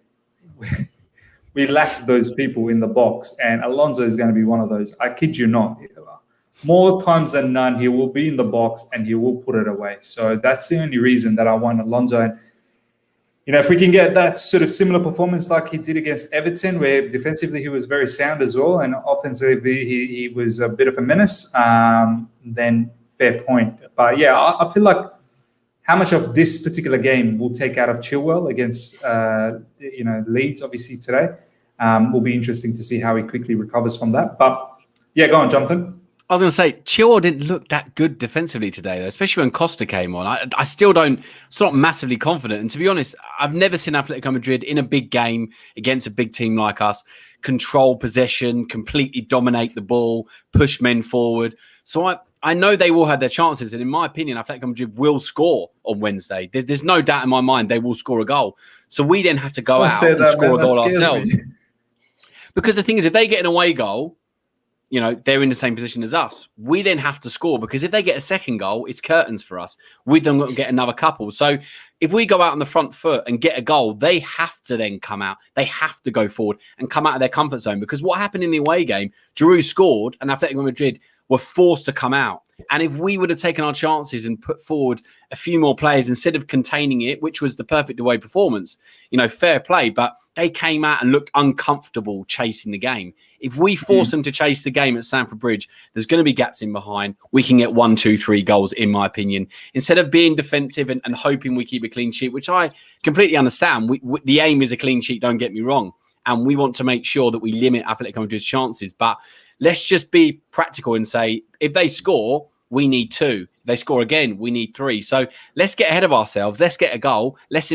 we lack those people in the box, and Alonso is going to be one of those. I kid you not. More times than none, he will be in the box and he will put it away. So that's the only reason that I want Alonso. And, if we can get that sort of similar performance like he did against Everton, where defensively he was very sound as well, and offensively he was a bit of a menace, then fair point. But yeah, I feel like how much of this particular game we'll take out of Chilwell against Leeds, obviously today, will be interesting to see how he quickly recovers from that. But yeah, go on, Jonathan. I was going to say, Chilwell didn't look that good defensively today, though, especially when Costa came on. I still not massively confident. And to be honest, I've never seen Atletico Madrid in a big game against a big team like us control possession, completely dominate the ball, push men forward. So I know they will have their chances. And in my opinion, Atletico Madrid will score on Wednesday. There's no doubt in my mind they will score a goal. So we then have to go out and score a goal ourselves. Because the thing is, if they get an away goal, they're in the same position as us. We then have to score, because if they get a second goal, it's curtains for us. We then got to get another couple. So if we go out on the front foot and get a goal, they have to then come out. They have to go forward and come out of their comfort zone, because what happened in the away game, Giroud scored and Atletico Madrid were forced to come out. And if we would have taken our chances and put forward a few more players instead of containing it, which was the perfect away performance, fair play, but they came out and looked uncomfortable chasing the game. If we force them to chase the game at Stamford Bridge, there's going to be gaps in behind. We can get 1, 2, 3 goals, in my opinion, instead of being defensive and hoping we keep a clean sheet, which I completely understand. The aim is a clean sheet, don't get me wrong. And we want to make sure that we limit Atletico Madrid's chances. But let's just be practical and say, if they score, we need 2. If they score again, we need 3. So let's get ahead of ourselves. Let's get a goal. Let's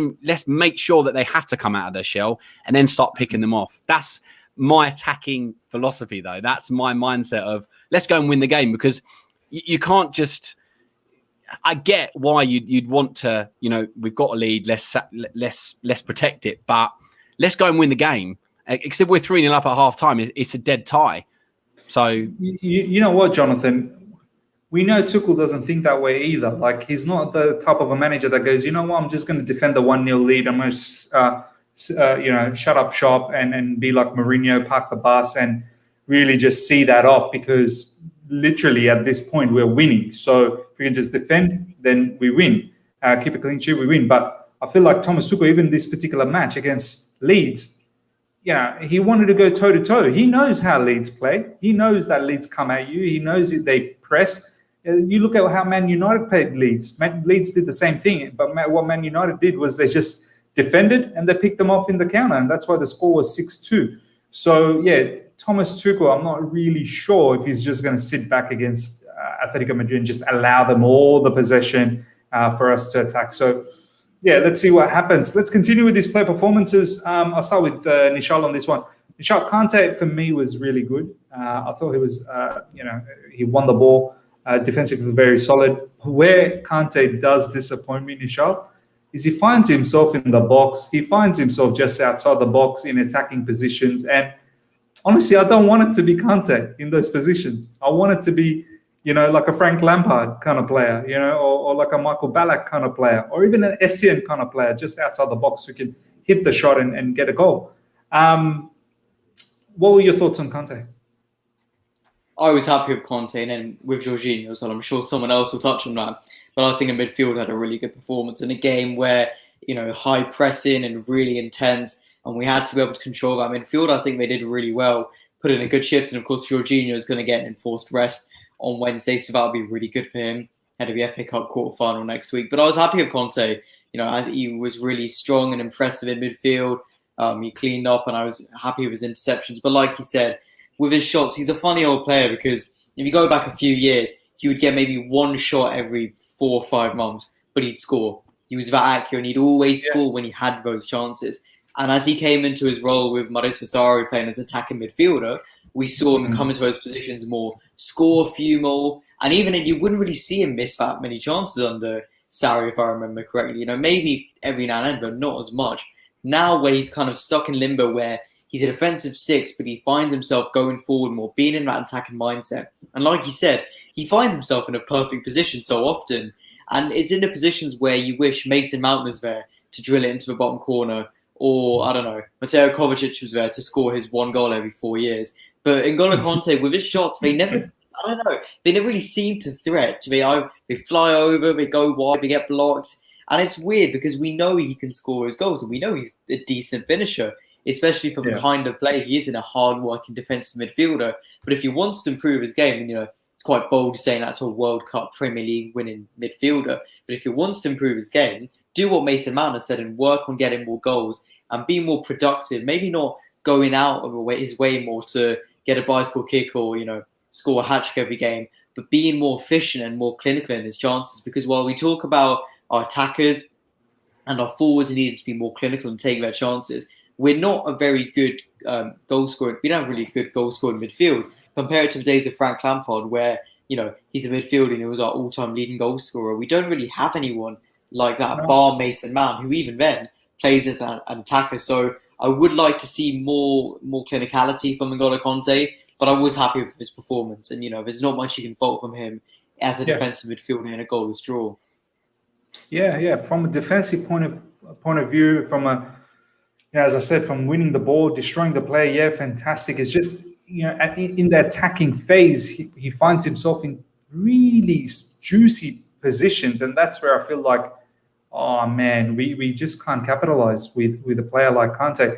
make sure that they have to come out of their shell and then start picking them off. That's my attacking philosophy, though. That's my mindset of let's go and win the game, because you can't just. I get why you'd want to. We've got a lead. Let's protect it, but let's go and win the game. Except we're 3-0 up at half time. It's a dead tie. So you know what, Jonathan? We know Tuchel doesn't think that way either. Like, he's not the type of a manager that goes, you know what, I'm just going to defend the 1-0 lead. I'm going to, shut up shop and be like Mourinho, park the bus, and really just see that off, because literally at this point we're winning. So if we can just defend, then we win. Keep a clean sheet, we win. But I feel like Thomas Tuchel, even this particular match against Leeds, he wanted to go toe-to-toe. He knows how Leeds play. He knows that Leeds come at you. He knows that they press. You look at how Man United played Leeds. Leeds did the same thing, but what Man United did was they just defended and they picked them off in the counter, and that's why the score was 6-2. So, Thomas Tuchel, I'm not really sure if he's just going to sit back against Atletico Madrid and just allow them all the possession for us to attack. So, let's see what happens. Let's continue with these player performances. I'll start with Nischal on this one. Nischal, Kante for me was really good. I thought he was, he won the ball. Defensively very solid. Where Kante does disappoint me, Nischal, is he finds himself in the box. He finds himself just outside the box in attacking positions. And honestly, I don't want it to be Kante in those positions. I want it to be, like a Frank Lampard kind of player, or like a Michael Ballack kind of player, or even an Essien kind of player just outside the box who can hit the shot and get a goal. What were your thoughts on Kante? I was happy with Kante and then with Jorginho as well. I'm sure someone else will touch on that. But I think the midfield had a really good performance in a game where, high pressing and really intense, and we had to be able to control that midfield. I think they did really well, put in a good shift. And of course, Jorginho is going to get an enforced rest on Wednesday, so that'll be really good for him ahead of the FA Cup quarter-final next week. But I was happy with Kante. I think he was really strong and impressive in midfield. He cleaned up, and I was happy with his interceptions. But like you said, with his shots, he's a funny old player because if you go back a few years, he would get maybe one shot every 4 or 5 months, but he'd score. He was that accurate, and he'd always score when he had those chances. And as he came into his role with Mauricio Sarri playing as attacking midfielder, we saw him come into those positions more, score a few more, and even you wouldn't really see him miss that many chances under Sarri, if I remember correctly. Maybe every now and then, but not as much. Now where he's kind of stuck in limbo where he's a defensive six, but he finds himself going forward more, being in that attacking mindset. And like you said, he finds himself in a perfect position so often. And it's in the positions where you wish Mason Mount was there to drill it into the bottom corner, or, I don't know, Mateo Kovacic was there to score his 1 goal every 4 years. But N'Golo Kante, with his shots, they never really seem to threat. They fly over, they go wide, they get blocked. And it's weird because we know he can score his goals and we know he's a decent finisher, especially for the kind of play he is in a hard-working defensive midfielder. But if he wants to improve his game, it's quite bold saying that to a World Cup Premier League winning midfielder. But if he wants to improve his game, do what Mason Mount has said and work on getting more goals and be more productive. Maybe not going out of his way more to get a bicycle kick or, score a hat-trick every game, but being more efficient and more clinical in his chances. Because while we talk about our attackers and our forwards needed to be more clinical and take their chances, we're not a very good goal scorer. We don't have really good goal scoring midfield compared to the days of Frank Lampard, where he's a midfielder and he was our all-time leading goal scorer. We don't really have anyone like that, bar Mason Mount, who even then plays as an attacker. So I would like to see more clinicality from N'Golo Kante, but I was happy with his performance. And there's not much you can fault from him as a defensive midfielder in a goalless draw. Yeah. From a defensive point of view, from as I said, from winning the ball, destroying the play, fantastic. It's just in the attacking phase, he finds himself in really juicy positions, and that's where I feel like, oh man, we just can't capitalize with a player like Kante.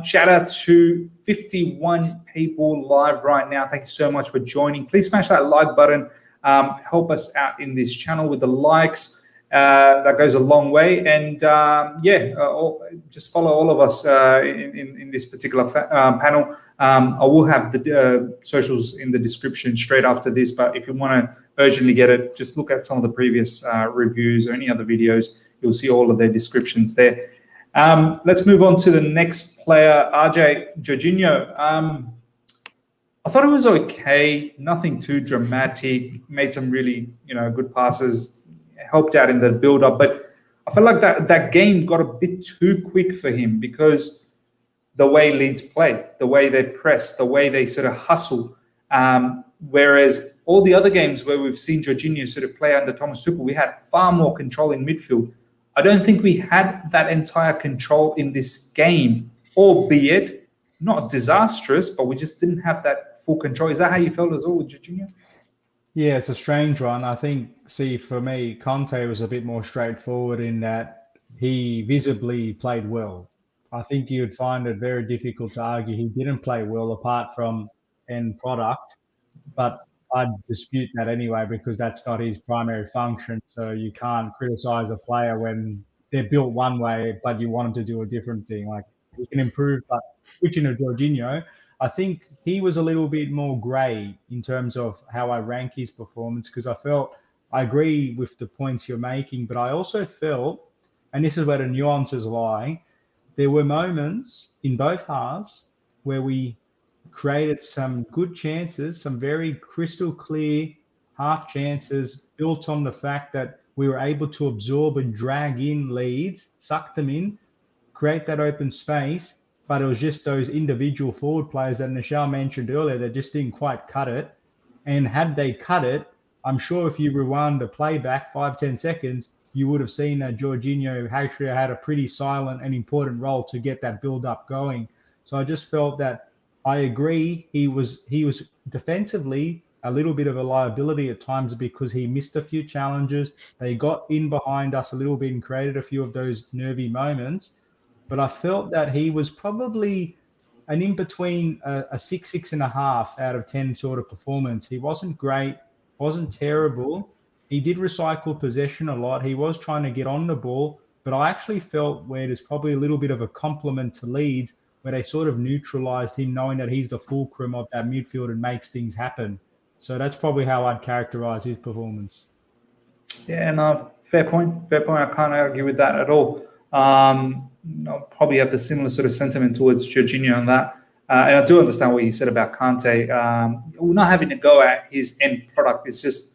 Shout out to 51 people live right now. Thank you so much for joining. Please smash that like button. Help us out in this channel with the likes. That goes a long way. And just follow all of us in this particular panel. I will have the socials in the description straight after this, but if you want to urgently get it, just look at some of the previous reviews or any other videos. You'll see all of their descriptions there. Let's move on to the next player, Jorginho. I thought it was okay, nothing too dramatic, made some really good passes, helped out in the build-up, but I felt like that game got a bit too quick for him because the way Leeds play, the way they press, the way they sort of hustle. Whereas all the other games where we've seen Jorginho sort of play under Thomas Tuchel, we had far more control in midfield. I don't think we had that entire control in this game, albeit not disastrous, but we just didn't have that full control. Is that how you felt as well with Jorginho? Yeah, it's a strange one. I think, for me, Kante was a bit more straightforward in that he visibly played well. I think you'd find it very difficult to argue he didn't play well apart from end product, but I'd dispute that anyway because that's not his primary function. So you can't criticize a player when they're built one way, but you want them to do a different thing. Like, he can improve, but switching to Jorginho, I think he was a little bit more grey in terms of how I rank his performance because I agree with the points you're making, but I also felt, and this is where the nuances lie, there were moments in both halves where we created some good chances, some very crystal clear half chances built on the fact that we were able to absorb and drag in Leeds, suck them in, create that open space. But it was just those individual forward players that Nischal mentioned earlier that just didn't quite cut it. And had they cut it, I'm sure if you rewound the playback 5-10 seconds, you would have seen that Jorginho actually had a pretty silent and important role to get that build-up going. So I just felt that I agree he was defensively a little bit of a liability at times because he missed a few challenges. They got in behind us a little bit and created a few of those nervy moments. But I felt that he was probably an in-between a 6.5 out of 10 sort of performance. He wasn't great, wasn't terrible. He did recycle possession a lot. He was trying to get on the ball. But I actually felt where there's probably a little bit of a compliment to Leeds, where they sort of neutralised him, knowing that he's the fulcrum of that midfield and makes things happen. So that's probably how I'd characterise his performance. Yeah, no, fair point. Fair point. I can't argue with that at all. I'll probably have the similar sort of sentiment towards Jorginho on that. And I do understand what you said about Kante. We're not having to go at his end product. It's just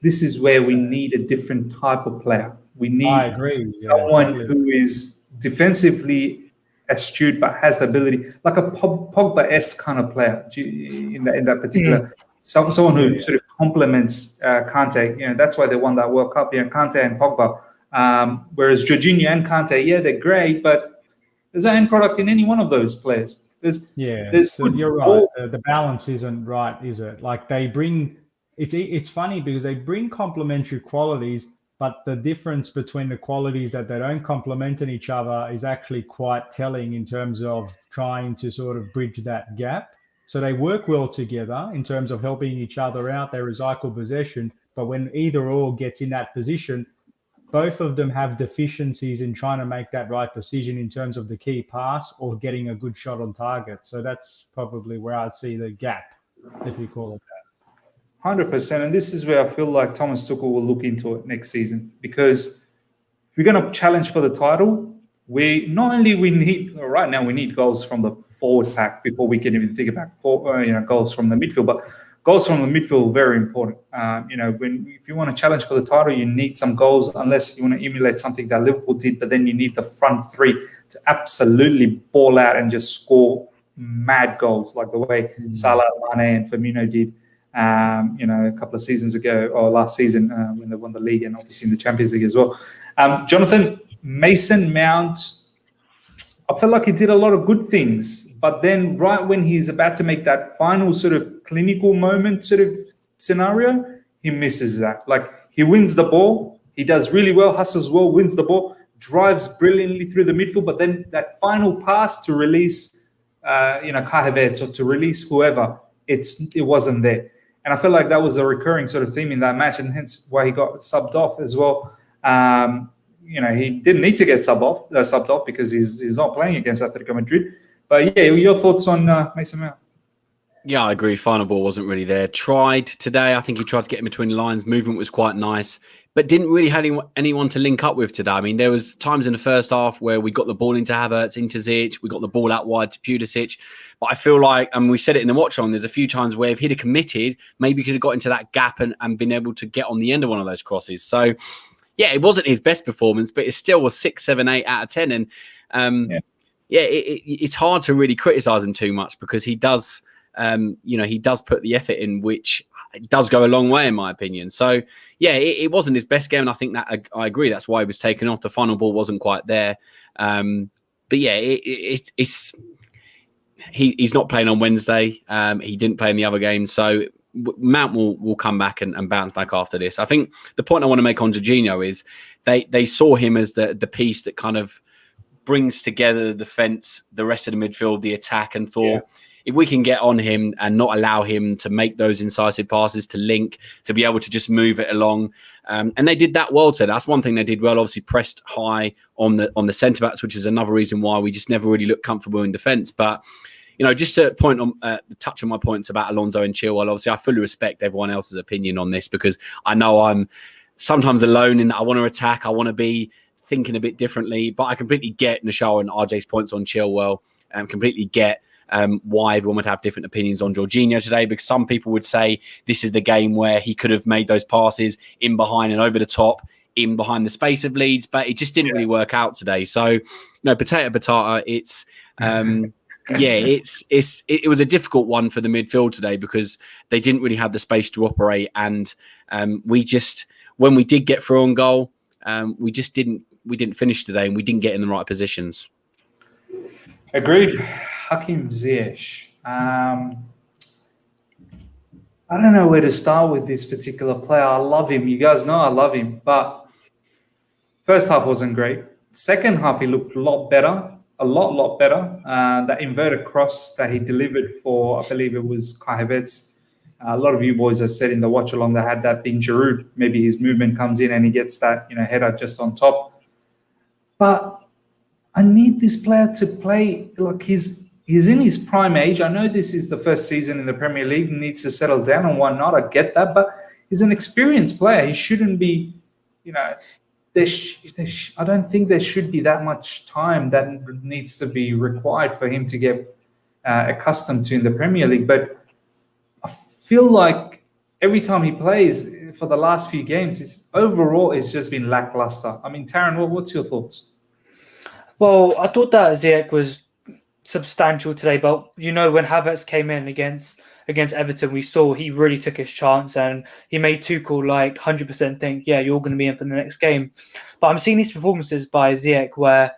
this is where we need a different type of player. We need someone who is defensively astute but has the ability, like a Pogba-esque kind of player in that particular. Someone who sort of complements Kante. That's why they won that World Cup. Kante and Pogba. Whereas Jorginho and Kante, they're great, but there's no end product in any one of those players. There's so you're right. The balance isn't right, is it? Like they bring. It's funny because they bring complementary qualities, but the difference between the qualities that they don't complement each other is actually quite telling in terms of trying to sort of bridge that gap. So they work well together in terms of helping each other out. They recycle possession, but when either or gets in that position, both of them have deficiencies in trying to make that right decision in terms of the key pass or getting a good shot on target. So that's probably where I'd see the gap, if you call it that. 100%. And this is where I feel like Thomas Tuchel will look into it next season, because if we're going to challenge for the title, we need goals from the forward pack before we can even think about goals from the midfield. But goals from the midfield are very important. If you want to challenge for the title, you need some goals, unless you want to emulate something that Liverpool did. But then you need the front three to absolutely ball out and just score mad goals, like the way Salah, Mane, and Firmino did. A couple of seasons ago, or last season when they won the league, and obviously in the Champions League as well. Johnathan, Mason Mount, I felt like he did a lot of good things, but then right when he's about to make that final sort of clinical moment sort of scenario, he misses that. Like he wins the ball, he does really well, hustles well, wins the ball, drives brilliantly through the midfield, but then that final pass to release, Havertz or to release whoever, it wasn't there. And I feel like that was a recurring sort of theme in that match, and hence why he got subbed off as well. He didn't need to get subbed off because he's not playing against Atletico Madrid. But yeah, your thoughts on Mason Mount? Yeah, I agree. Final ball wasn't really there. Tried today. I think he tried to get in between the lines. Movement was quite nice, but didn't really have anyone to link up with today. I mean, there was times in the first half where we got the ball into Havertz, into Ziyech. We got the ball out wide to Pulisic. But I feel like, and we said it in the watch-along, there's a few times where if he'd have committed, maybe he could have got into that gap and been able to get on the end of one of those crosses. So, yeah, it wasn't his best performance, but it still was 6, 7, 8 out of 10. And, it's hard to really criticise him too much because he does... he does put the effort in, which does go a long way in my opinion. So yeah, it wasn't his best game, and I think that I agree. That's why he was taken off. The final ball wasn't quite there. But yeah, he's not playing on Wednesday. He didn't play in the other games, so Mount will come back and bounce back after this. I think the point I want to make on Jorginho is they saw him as the piece that kind of brings together the defence, the rest of the midfield, the attack, and thought, if we can get on him and not allow him to make those incisive passes, to link, to be able to just move it along. And they did that well today. That's one thing they did well, obviously pressed high on the centre-backs, which is another reason why we just never really looked comfortable in defence. But, just to point on touch on my points about Alonso and Chilwell, obviously I fully respect everyone else's opinion on this because I know I'm sometimes alone in that I want to attack, I want to be thinking a bit differently, but I completely get Nischal and RJ's points on Chilwell. completely get why everyone would have different opinions on Jorginho today, because some people would say this is the game where he could have made those passes in behind and over the top, in behind the space of Leeds, but it just didn't really work out today. So, potato, it's it was a difficult one for the midfield today because they didn't really have the space to operate, and when we did get through on goal, we didn't finish today, and we didn't get in the right positions. Agreed. Hakim Ziyech. I don't know where to start with this particular player. I love him. You guys know I love him. But first half wasn't great. Second half, he looked a lot better. A lot better. That inverted cross that he delivered for, I believe it was Havertz. A lot of you boys have said in the watch along that had that been Giroud. Maybe his movement comes in and he gets that header just on top. But I need this player to play like he's in his prime age. I know this is the first season in the Premier League, needs to settle down and whatnot. I get that, but he's an experienced player. He shouldn't be, I don't think there should be that much time that needs to be required for him to get accustomed to in the Premier League. But I feel like every time he plays for the last few games, overall it's just been lackluster. I mean, Taron, what's your thoughts? Well, I thought that Ziyech was substantial today, but when Havertz came in against Everton, we saw he really took his chance and he made Tuchel 100% think, yeah, you're going to be in for the next game. But I'm seeing these performances by Ziyech where,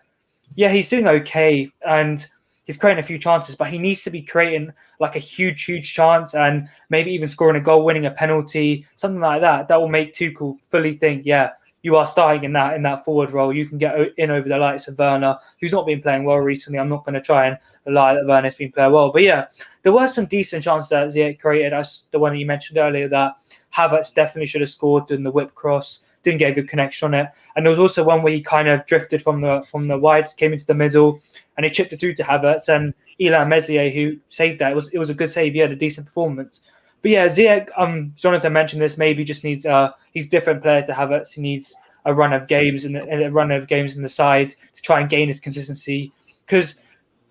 yeah, he's doing okay and he's creating a few chances, but he needs to be creating a huge chance and maybe even scoring a goal, winning a penalty, something like that. That will make Tuchel fully think, yeah, you are starting in that forward role. You can get in over the likes of Werner, who's not been playing well recently. I'm not going to try and lie that Werner's been playing well. But yeah, there were some decent chances that Ziyech created. That's the one that you mentioned earlier, that Havertz definitely should have scored in the whip cross. Didn't get a good connection on it. And there was also one where he kind of drifted from the wide, came into the middle, and he chipped it through to Havertz and Elland Road, who saved that. It was a good save. He had a decent performance. But yeah, Ziyech, Johnathan mentioned this, maybe just needs he's a different player to Havertz. He needs a run of games in the side to try and gain his consistency. Because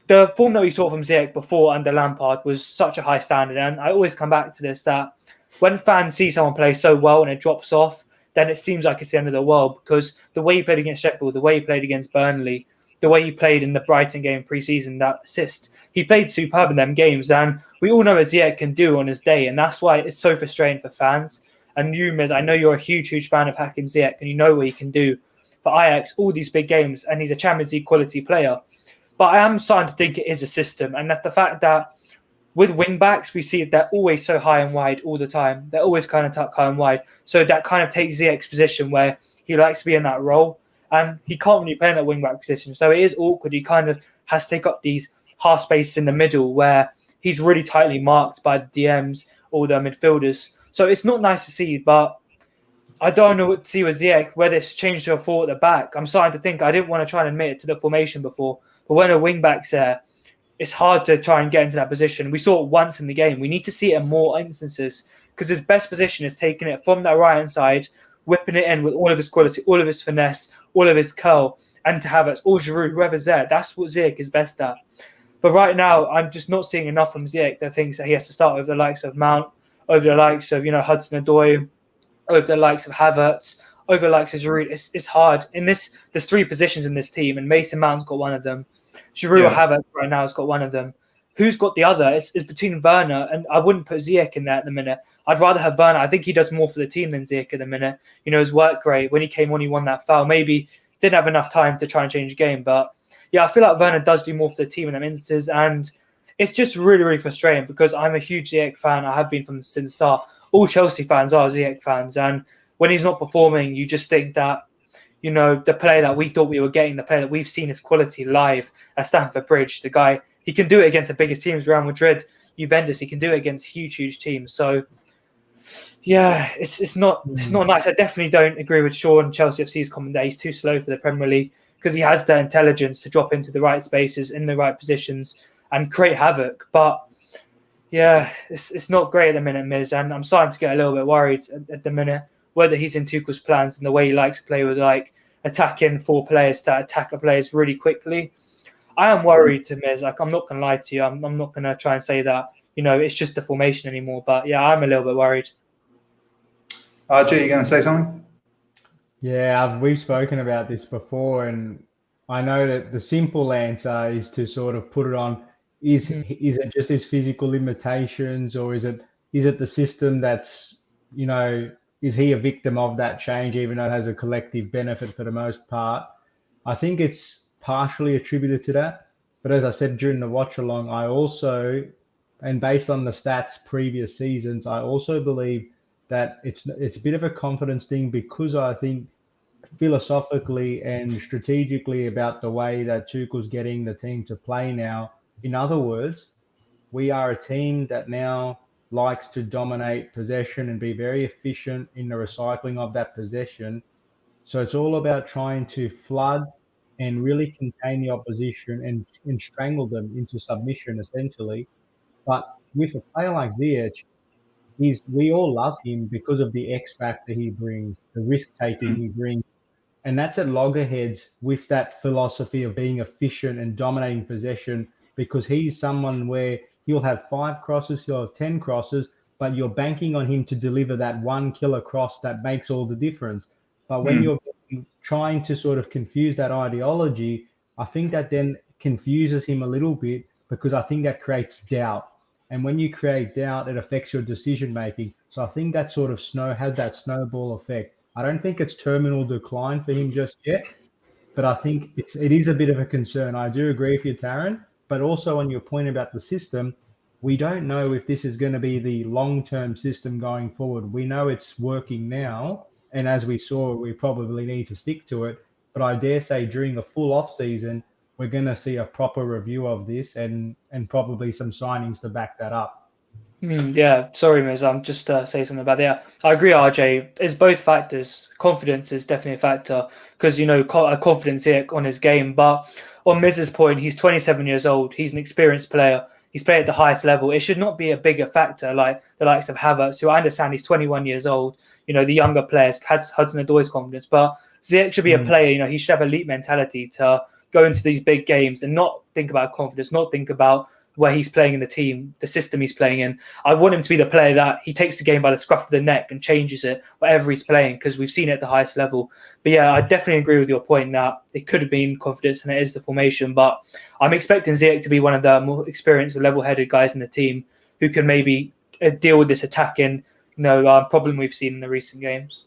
the form that we saw from Ziyech before under Lampard was such a high standard. And I always come back to this, that when fans see someone play so well and it drops off, then it seems like it's the end of the world, because the way he played against Sheffield, the way he played against Burnley, the way he played in the Brighton game pre-season, that assist, he played superb in them games. And we all know what Ziyech can do on his day. And that's why it's so frustrating for fans. And you, Miz, I know you're a huge fan of Hakim Ziyech and you know what he can do for Ajax, all these big games, and he's a Champions League quality player. But I am starting to think it is a system. And that's the fact that with wing-backs, we see they're always so high and wide all the time. They're always kind of tucked high and wide. So that kind of takes Ziyech's position where he likes to be in that role. And he can't really play in that wing-back position. So it is awkward. He kind of has to take up these half spaces in the middle where he's really tightly marked by the DMs or the midfielders. So it's not nice to see, but I don't know what to see with Ziyech, whether it's changed to a 4 at the back. I'm starting to think, I didn't want to try and admit it to the formation before, but when a wing-back's there, it's hard to try and get into that position. We saw it once in the game. We need to see it in more instances, because his best position is taking it from that right-hand side, whipping it in with all of his quality, all of his finesse, all of his curl, and to have it, or Giroud, whoever's there. That's what Ziyech is best at. But right now, I'm just not seeing enough from Ziyech that thinks that he has to start over the likes of Mount, over the likes of Hudson-Odoi, over the likes of Havertz, over the likes of Giroud. It's hard. There's 3 positions in this team, and Mason Mount's got one of them. Giroud or Havertz right now has got one of them. Who's got the other? It's between Werner, and I wouldn't put Ziyech in there at the minute. I'd rather have Werner. I think he does more for the team than Ziyech at the minute. His work rate, when he came on, he won that foul. Maybe didn't have enough time to try and change the game, but yeah, I feel like Werner does do more for the team in them instances, and it's just really, really frustrating because I'm a huge Ziyech fan. I have been since the start. All Chelsea fans are Ziyech fans, and when he's not performing, you just think that, the player that we thought we were getting, the player that we've seen his quality live at Stamford Bridge, the guy, he can do it against the biggest teams, Real Madrid, Juventus. He can do it against huge teams. So, yeah, it's not nice. I definitely don't agree with Sean, Chelsea FC's comment that he's too slow for the Premier League, because he has the intelligence to drop into the right spaces, in the right positions, and create havoc. But yeah, it's not great at the minute, Miz, and I'm starting to get a little bit worried at the minute whether he's in Tuchel's plans and the way he likes to play with attacking 4 players to attack a players really quickly. I am worried, to Miz. Like, I'm not going to lie to you. I'm not going to try and say that, it's just the formation anymore. But yeah, I'm a little bit worried. RJ, you going to say something? Yeah, we've spoken about this before, and I know that the simple answer is to sort of put it on, is it just his physical limitations, or is it the system that's, is he a victim of that change, even though it has a collective benefit for the most part? I think it's partially attributed to that. But as I said during the watch along, I also, and based on the stats previous seasons, I also believe that it's a bit of a confidence thing, because I think philosophically and strategically about the way that Tuchel's getting the team to play now. In other words, we are a team that now likes to dominate possession and be very efficient in the recycling of that possession. So it's all about trying to flood and really contain the opposition and strangle them into submission, essentially. But with a player like Ziyech, we all love him because of the X factor he brings, the risk taking he brings. And that's at loggerheads with that philosophy of being efficient and dominating possession, because he's someone where he'll have 5 crosses, he'll have 10 crosses, but you're banking on him to deliver that one killer cross that makes all the difference. But when you're trying to sort of confuse that ideology, I think that then confuses him a little bit, because I think that creates doubt. And when you create doubt, it affects your decision making. So I think that sort of has that snowball effect. I don't think it's terminal decline for him just yet, but I think it is a bit of a concern. I do agree with you, Taron, but also on your point about the system, we don't know if this is going to be the long-term system going forward. We know it's working now, and as we saw, we probably need to stick to it. But I dare say during the full off-season, we're going to see a proper review of this and probably some signings to back that up. Yeah, sorry, Miz. I'm just say something about that. I agree, RJ. It's both factors. Confidence is definitely a factor, because confidence here on his game. But on Miz's point, he's 27 years old. He's an experienced player. He's played at the highest level. It should not be a bigger factor like the likes of Havertz, who I understand he's 21 years old. The younger players, Hudson-Odoi's confidence, but Ziyech should be a player. He should have elite mentality to go into these big games and not think about confidence, not think about where he's playing in the team, the system he's playing in. I want him to be the player that he takes the game by the scruff of the neck and changes it whatever he's playing, because we've seen it at the highest level. But yeah, I definitely agree with your point that it could have been confidence and it is the formation. But I'm expecting Ziyech to be one of the more experienced, level-headed guys in the team who can maybe deal with this attacking problem we've seen in the recent games.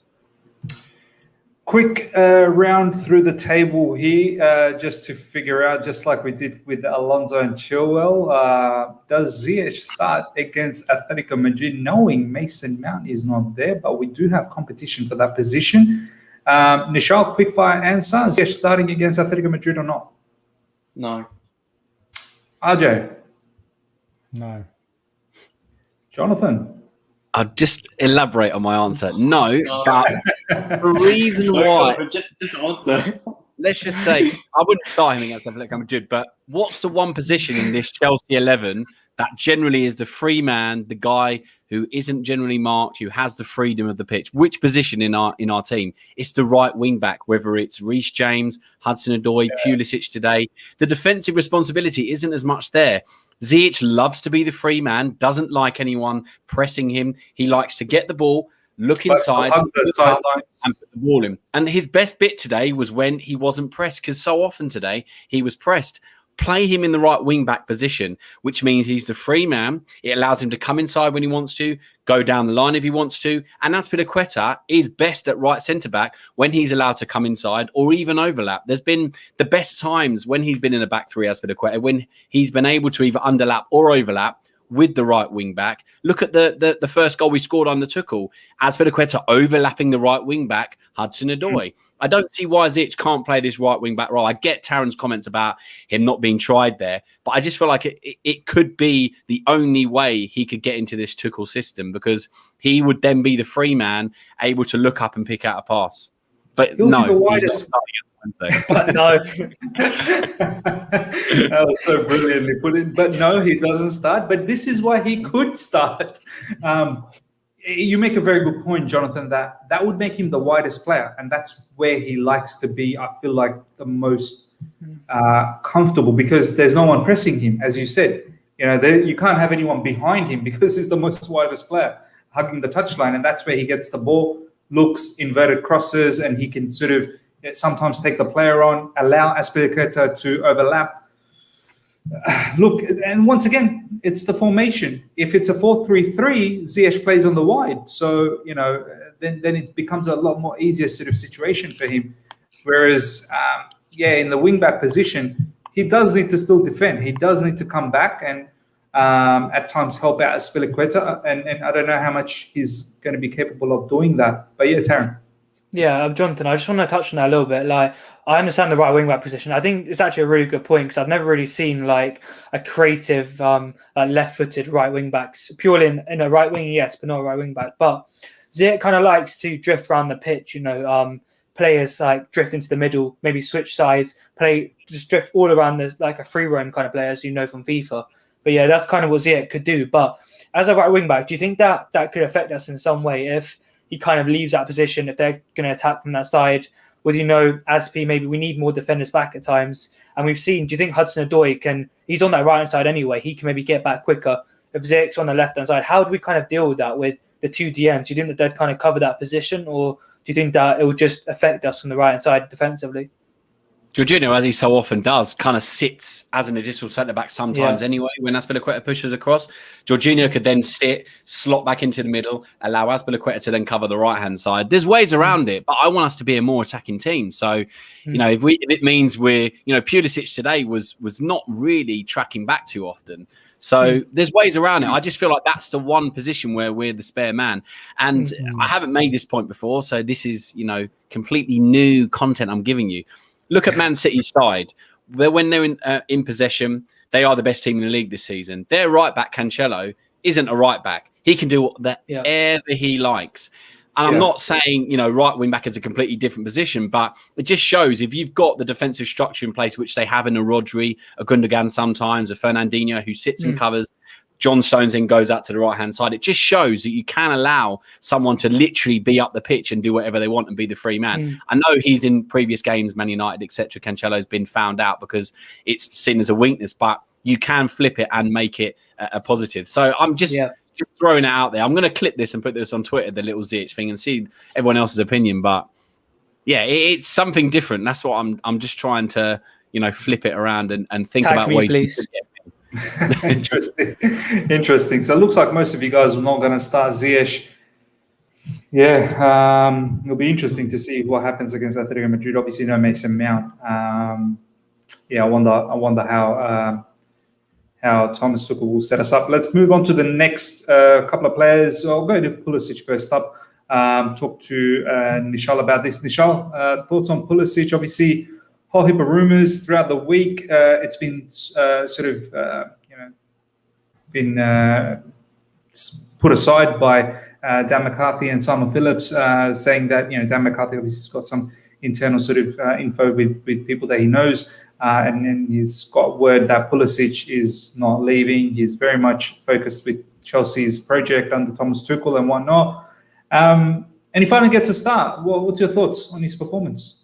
Quick round through the table here, just to figure out, just like we did with Alonso and Chilwell, does Ziyech start against Atletico Madrid, knowing Mason Mount is not there, but we do have competition for that position? Nischal, quickfire answer: Ziyech starting against Atletico Madrid or not? No. RJ? No. Jonathan? I'll just elaborate on my answer. No, but the reason why... Just answer. Let's just say, I wouldn't start him against Atletico Madrid, but what's the one position in this Chelsea 11 that generally is the free man, the guy who isn't generally marked, who has the freedom of the pitch? Which position in our team? It's the right wing back, whether it's Reece James, Hudson-Odoi, Pulisic today. The defensive responsibility isn't as much there. Ziyech loves to be the free man, doesn't like anyone pressing him. He likes to get the ball, look inside, and put the ball in. And his best bit today was when he wasn't pressed, because so often today he was pressed. Play him in the right wing-back position, which means he's the free man. It allows him to come inside when he wants to, go down the line if he wants to. And Azpilicueta is best at right centre-back when he's allowed to come inside or even overlap. There's been the best times when he's been in a back three, Azpilicueta, when he's been able to either underlap or overlap with the right wing back. Look at the first goal we scored under Tuchel. Azpilicueta overlapping the right wing back, Hudson-Odoi. I don't see why Ziyech can't play this right wing back role. I get Taron's comments about him not being tried there, but I just feel like it could be the only way he could get into this Tuchel system, because he would then be the free man, able to look up and pick out a pass. But He'll no, be the he's widest... not starting on Wednesday. But no. That was so brilliantly put in. But no, he doesn't start. But this is why he could start. you make a very good point, Jonathan, that would make him the widest player, and that's where he likes to be. I feel like the most comfortable, because there's no one pressing him, as you said. You can't have anyone behind him because he's the most widest player, hugging the touchline, and that's where he gets the ball, looks, inverted crosses, and he can sort of sometimes take the player on, allow Azpilicueta to overlap. Look, and once again, it's the formation. If it's a 4-3-3, Ziyech plays on the wide. So, then it becomes a lot more easier sort of situation for him. Whereas, in the wing-back position, he does need to still defend. He does need to come back and at times help out Azpilicueta. And I don't know how much he's going to be capable of doing that. But yeah, Taron. Yeah, Jonathan, I just want to touch on that a little bit. Like, I understand the right wing back position. I think it's actually a really good point, because I've never really seen like a creative, left-footed right wing backs. Purely in a right wing, yes, but not a right wing back. But Ziyech kind of likes to drift around the pitch. Players like drift into the middle, maybe switch sides, just drift all around like a free roam kind of player, as you know from FIFA. But yeah, that's kind of what Ziyech could do. But as a right wing back, do you think that could affect us in some way if he kind of leaves that position, if they're going to attack from that side? With, Azpi, maybe we need more defenders back at times. And we've seen, do you think Hudson-Odoi he's on that right-hand side anyway, he can maybe get back quicker. If Ziyech's on the left-hand side, how do we kind of deal with that with the two DMs? Do you think that they'd kind of cover that position, or do you think that it will just affect us on the right-hand side defensively? Jorginho, as he so often does, kind of sits as an additional centre-back sometimes anyway, when Azpilicueta pushes across. Jorginho could then slot back into the middle, allow Azpilicueta to then cover the right-hand side. There's ways around it, but I want us to be a more attacking team. So, if it means we're, Pulisic today was not really tracking back too often. So there's ways around it. I just feel like that's the one position where we're the spare man. And I haven't made this point before, so this is, completely new content I'm giving you. Look at Man City's side. When they're in possession, they are the best team in the league this season. Their right back, Cancelo, isn't a right back. He can do whatever he likes. And I'm not saying, right wing back is a completely different position, but it just shows if you've got the defensive structure in place, which they have in a Rodri, a Gundogan sometimes, a Fernandinho who sits and covers. John Stones then goes out to the right-hand side. It just shows that you can allow someone to literally be up the pitch and do whatever they want and be the free man. I know he's in previous games, Man United, etc. Cancelo's been found out because it's seen as a weakness, but you can flip it and make it a positive. So I'm just throwing it out there. I'm going to clip this and put this on Twitter, the little Ziyech thing, and see everyone else's opinion. But yeah, it's something different. That's what I'm just trying to, flip it around and think about ways to get. Interesting. So it looks like most of you guys are not going to start Ziyech. It'll be interesting to see what happens against Atletico Madrid. Obviously, no Mason Mount. I wonder how Thomas Tuchel will set us up. Let's move on to the next couple of players. I'll go to Pulisic first up. Talk to Nischal about this. Nischal, thoughts on Pulisic? Obviously, whole heap of rumours throughout the week. It's been been put aside by Dan McCarthy and Simon Phillips, saying that Dan McCarthy obviously has got some internal sort of info with people that he knows, and then he's got word that Pulisic is not leaving. He's very much focused with Chelsea's project under Thomas Tuchel and whatnot. And he finally gets a start. What's your thoughts on his performance?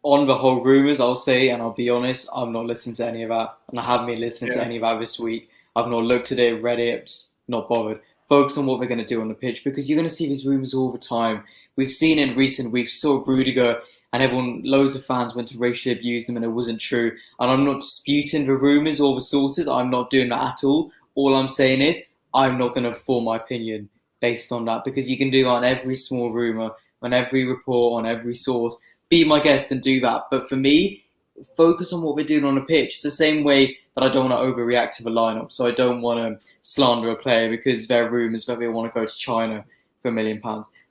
On the whole rumours, I'll say, and I'll be honest, I'm not listening to any of that. And I haven't been listening to any of that this week. I've not looked at it, read it, just not bothered. Focus on what they're going to do on the pitch, because you're going to see these rumours all the time. We've seen in recent weeks, we saw Rudiger, and loads of fans went to racially abuse him, and it wasn't true. And I'm not disputing the rumours or the sources. I'm not doing that at all. All I'm saying is I'm not going to form my opinion based on that, because you can do that on every small rumour, on every report, on every source. Be my guest and do that. But for me, focus on what we're doing on the pitch. It's the same way that I don't want to overreact to the lineup. So I don't want to slander a player because there are rumours that they want to go to China for £1 million.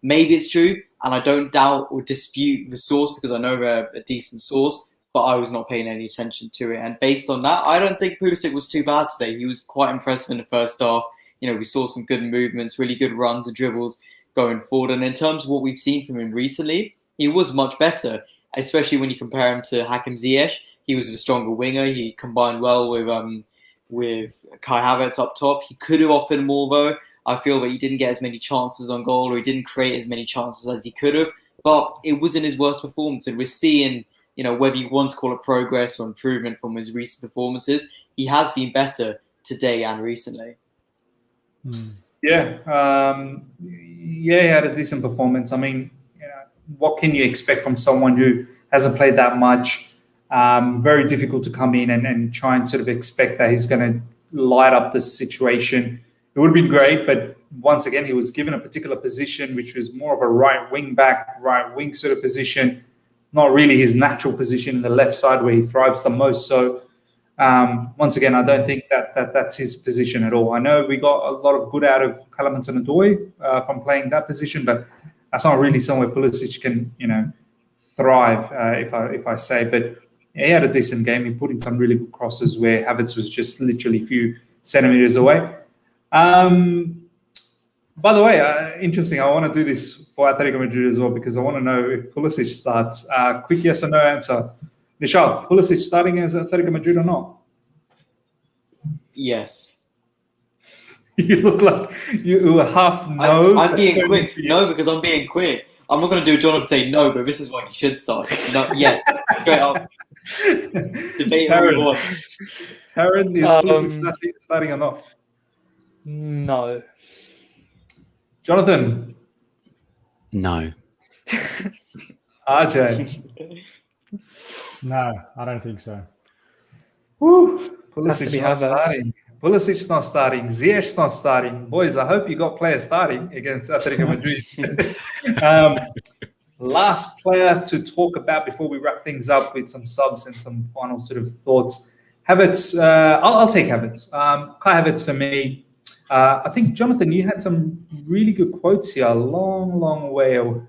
Maybe it's true, and I don't doubt or dispute the source because I know they're a decent source, but I was not paying any attention to it. And based on that, I don't think Pulisic was too bad today. He was quite impressive in the first half. We saw some good movements, really good runs and dribbles going forward. And in terms of what we've seen from him recently, he was much better, especially when you compare him to Hakim Ziyech. He was a stronger winger. He combined well with Kai Havertz up top. He could have offered more, though. I feel that he didn't get as many chances on goal, or he didn't create as many chances as he could have. But it wasn't his worst performance, and we're seeing, whether you want to call it progress or improvement from his recent performances, he has been better today and recently. Yeah, he had a decent performance. I mean, what can you expect from someone who hasn't played that much? Very difficult to come in and try and sort of expect that he's going to light up this situation. It would have been great, but once again, he was given a particular position, which was more of a right wing sort of position, not really his natural position in the left side where he thrives the most. So once again, I don't think that's his position at all. I know we got a lot of good out of Hudson-Odoi from playing that position, but that's not really somewhere Pulisic can, thrive, if I say. But he had a decent game. He put in some really good crosses where Havertz was just literally a few centimeters away. By the way, interesting. I want to do this for Atletico Madrid as well because I want to know if Pulisic starts. Quick yes or no answer. Nischal, Pulisic starting as Atletico Madrid or not? Yes. You look like you were half no. I'm being quick. Yes. No, because I'm being quick. I'm not going to do Jonathan say no, but this is why he should start. No, yes. Straight up. Debate Taron. Taron, is Pulisic starting or not? No. Johnathan? No. RJ? No, I don't think so. Woo! Pulisic not starting. Pulisic not starting. Ziyech not starting. Boys, I hope you got players starting against Atletico Madrid. Last player to talk about before we wrap things up with some subs and some final sort of thoughts. Havertz. I'll take Havertz. Kai Havertz for me. I think, Johnathan, you had some really good quotes here. A long, long way away.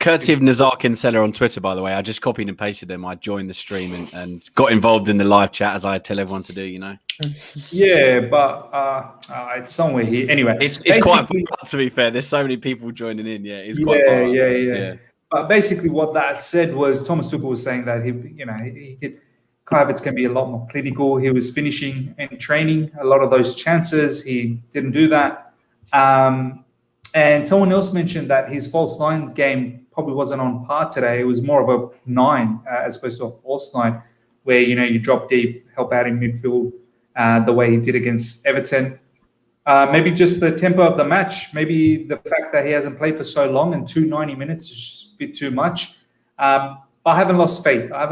Courtesy of Nazar Kinsella on Twitter, by the way. I just copied and pasted them. I joined the stream and got involved in the live chat as I tell everyone to do, Yeah, but it's somewhere here. Anyway, it's quite fun, to be fair. There's so many people joining in. Yeah, it's quite fun. Yeah. But basically what that said was Thomas Tuchel was saying that Kai Havertz can be a lot more clinical. He was finishing and training a lot of those chances. He didn't do that. And someone else mentioned that his false nine game probably wasn't on par today. It was more of a 9 as opposed to a false 9 where, you drop deep, help out in midfield the way he did against Everton. Maybe just the tempo of the match. Maybe the fact that he hasn't played for so long and 290 minutes is just a bit too much. But I haven't lost faith. I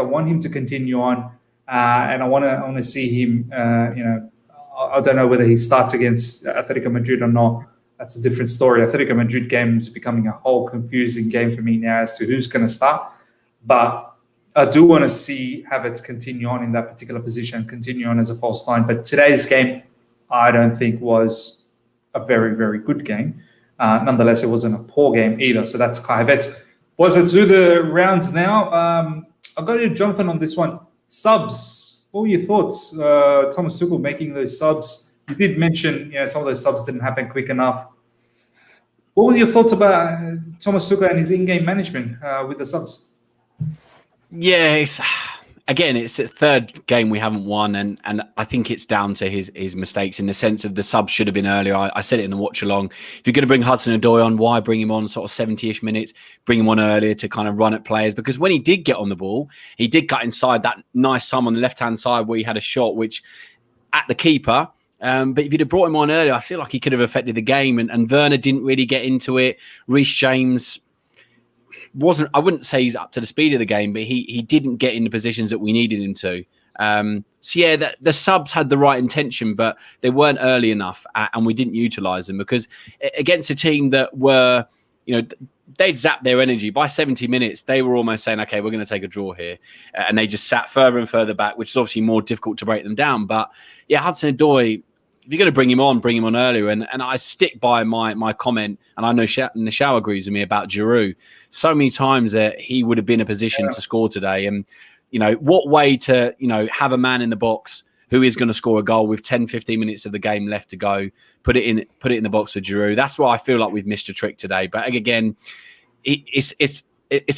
want him to continue on, and I want to see him. I don't know whether he starts against Atletico Madrid or not. That's a different story. Atletico Madrid game is becoming a whole confusing game for me now as to who's going to start. But I do want to see Havertz continue on in that particular position, continue on as a false 9. But today's game, I don't think was a very, very good game. Nonetheless, it wasn't a poor game either. So that's Kai Havertz. Boys, let's do the rounds now. I'll go to Johnathan on this one. Subs. What were your thoughts? Thomas Tuchel making those subs. You did mention, some of those subs didn't happen quick enough. What were your thoughts about Thomas Tuchel and his in-game management with the subs? Yeah, it's the third game we haven't won, and I think it's down to his mistakes in the sense of the subs should have been earlier. I said it in the watch along. If you're going to bring Hudson-Odoi on, why bring him on sort of 70-ish minutes? Bring him on earlier to kind of run at players, because when he did get on the ball, he did cut inside that nice time on the left-hand side where he had a shot which at the keeper. But if you'd have brought him on earlier, I feel like he could have affected the game. And Werner didn't really get into it. Reece James I wouldn't say he's up to the speed of the game, but he didn't get in the positions that we needed him to. The subs had the right intention, but they weren't early enough, and we didn't utilise them because against a team that were, they'd zapped their energy. By 70 minutes, they were almost saying, okay, we're going to take a draw here. And they just sat further and further back, which is obviously more difficult to break them down. But yeah, Hudson-Odoi, if you're going to bring him on earlier. And I stick by my comment, and I know Nischal agrees with me about Giroud. So many times that he would have been in a position to score today. And, what way to, have a man in the box who is going to score a goal with 10, 15 minutes of the game left to go, put it in the box for Giroud. That's why I feel like we've missed a trick today. But again, it's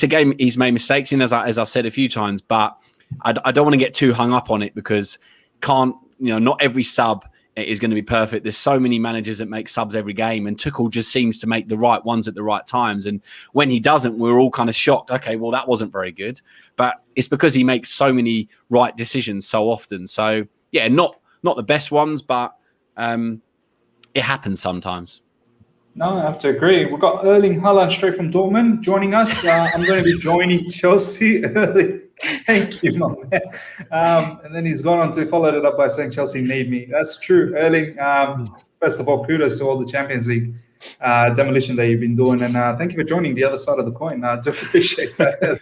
a game he's made mistakes in, as I've said a few times, but I don't want to get too hung up on it because not every sub it is going to be perfect. There's so many managers that make subs every game, and Tuchel just seems to make the right ones at the right times. And when he doesn't, we're all kind of shocked. Okay, well, that wasn't very good. But it's because he makes so many right decisions so often. So, yeah, not the best ones, but it happens sometimes. No, I have to agree. We've got Erling Haaland straight from Dortmund joining us. I'm going to be joining Chelsea early. Thank you, my man. And then he's gone on to follow it up by saying Chelsea need me. That's true, Erling. First of all, kudos to all the Champions League demolition that you've been doing. And thank you for joining the other side of the coin. I do appreciate that.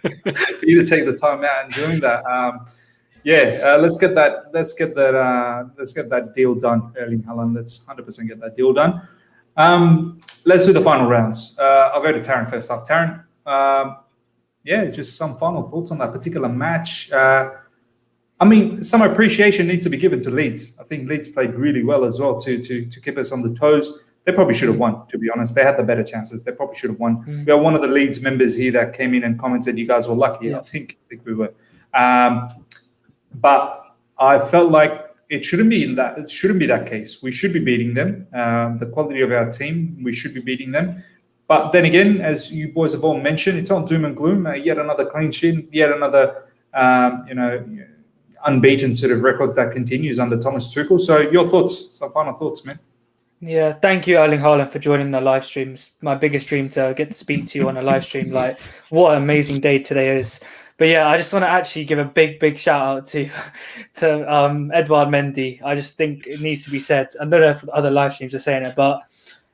For you to take the time out and doing that. Let's get that deal done, Erling Haaland. Let's 100% get that deal done. Let's do the final rounds. I'll go to Taron first up. Taron, just some final thoughts on that particular match. Some appreciation needs to be given to Leeds. I think Leeds played really well as well to keep us on the toes. They probably should have won, to be honest. They had the better chances. They probably should have won. We have one of the Leeds members here that came in and commented, you guys were lucky. Yeah. I think we were. But I felt like it shouldn't be that. It shouldn't be that case. We should be beating them. The quality of our team, we should be beating them. But then again, as you boys have all mentioned, it's not doom and gloom. Yet another clean sheet. Yet another, unbeaten sort of record that continues under Thomas Tuchel. So your thoughts, some final thoughts, man. Yeah, thank you, Erling Haaland, for joining the live streams. My biggest dream to get to speak to you on a live stream. Like, what an amazing day today is. But yeah, I just want to actually give a big shout out to Edouard Mendy. I just think it needs to be said. I don't know if other live streams are saying it, but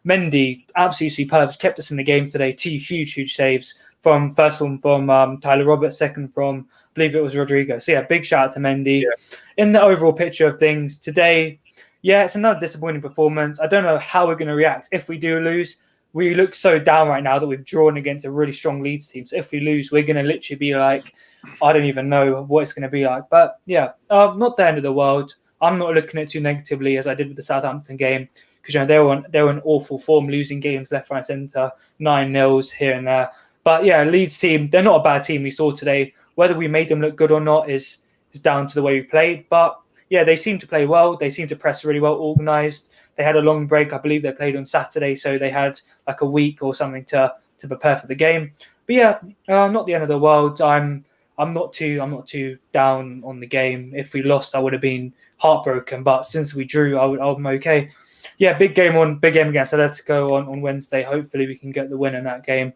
Mendy, absolutely superb, kept us in the game today. 2 huge saves. First one from Tyler Roberts, second from, I believe it was Rudiger. So yeah, big shout out to Mendy. Yeah. In the overall picture of things today, yeah, it's another disappointing performance. I don't know how we're going to react if we do lose. We look so down right now that we've drawn against a really strong Leeds team. So if we lose, we're going to literally be like, I don't even know what it's going to be like. But yeah, not the end of the world. I'm not looking at it too negatively as I did with the Southampton game, because they were in awful form, losing games left, right, centre, 9-0 here and there. But yeah, Leeds team, they're not a bad team we saw today. Whether we made them look good or not is down to the way we played. But yeah, they seem to play well. They seem to press really well, organised. They had a long break. I believe they played on Saturday, so they had like a week or something to prepare for the game. But yeah, not the end of the world. I'm not too down on the game. If we lost, I would have been heartbroken. But since we drew, I'm okay. Yeah, big game against Atletico on Wednesday. Hopefully, we can get the win in that game.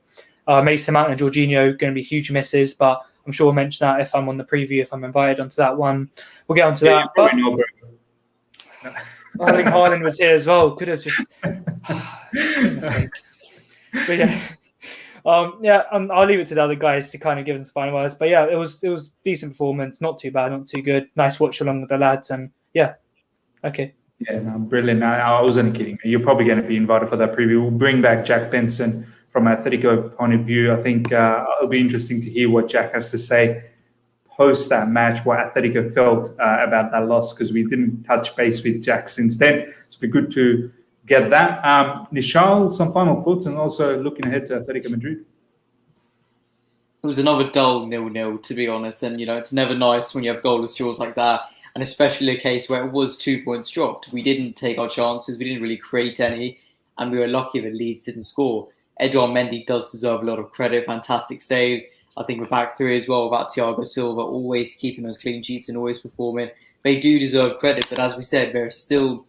Mason Mount and Jorginho going to be huge misses, but I'm sure we'll mention that if I'm on the preview, if I'm invited onto that one. We'll get onto that. But I think Haaland was here as well. Could have just. But yeah. And I'll leave it to the other guys to kind of give us the final words. But yeah, it was decent performance, not too bad, not too good. Nice watch along with the lads, and yeah, okay. Yeah, no, brilliant. I wasn't kidding. You're probably going to be invited for that preview. We'll bring back Jack Benson from an Atletico point of view. I think it'll be interesting to hear what Jack has to say post that match, what Atletico felt about that loss, because we didn't touch base with Jack since then. It's been good to get that. Nischal, some final thoughts, and also looking ahead to Atletico Madrid. It was another dull 0-0, to be honest. And, it's never nice when you have goalless draws like that. And especially a case where it was 2 points dropped. We didn't take our chances. We didn't really create any. And we were lucky that Leeds didn't score. Edouard Mendy does deserve a lot of credit. Fantastic saves. I think we're back three as well about Thiago Silva, always keeping those clean sheets and always performing. They do deserve credit. But as we said, there are still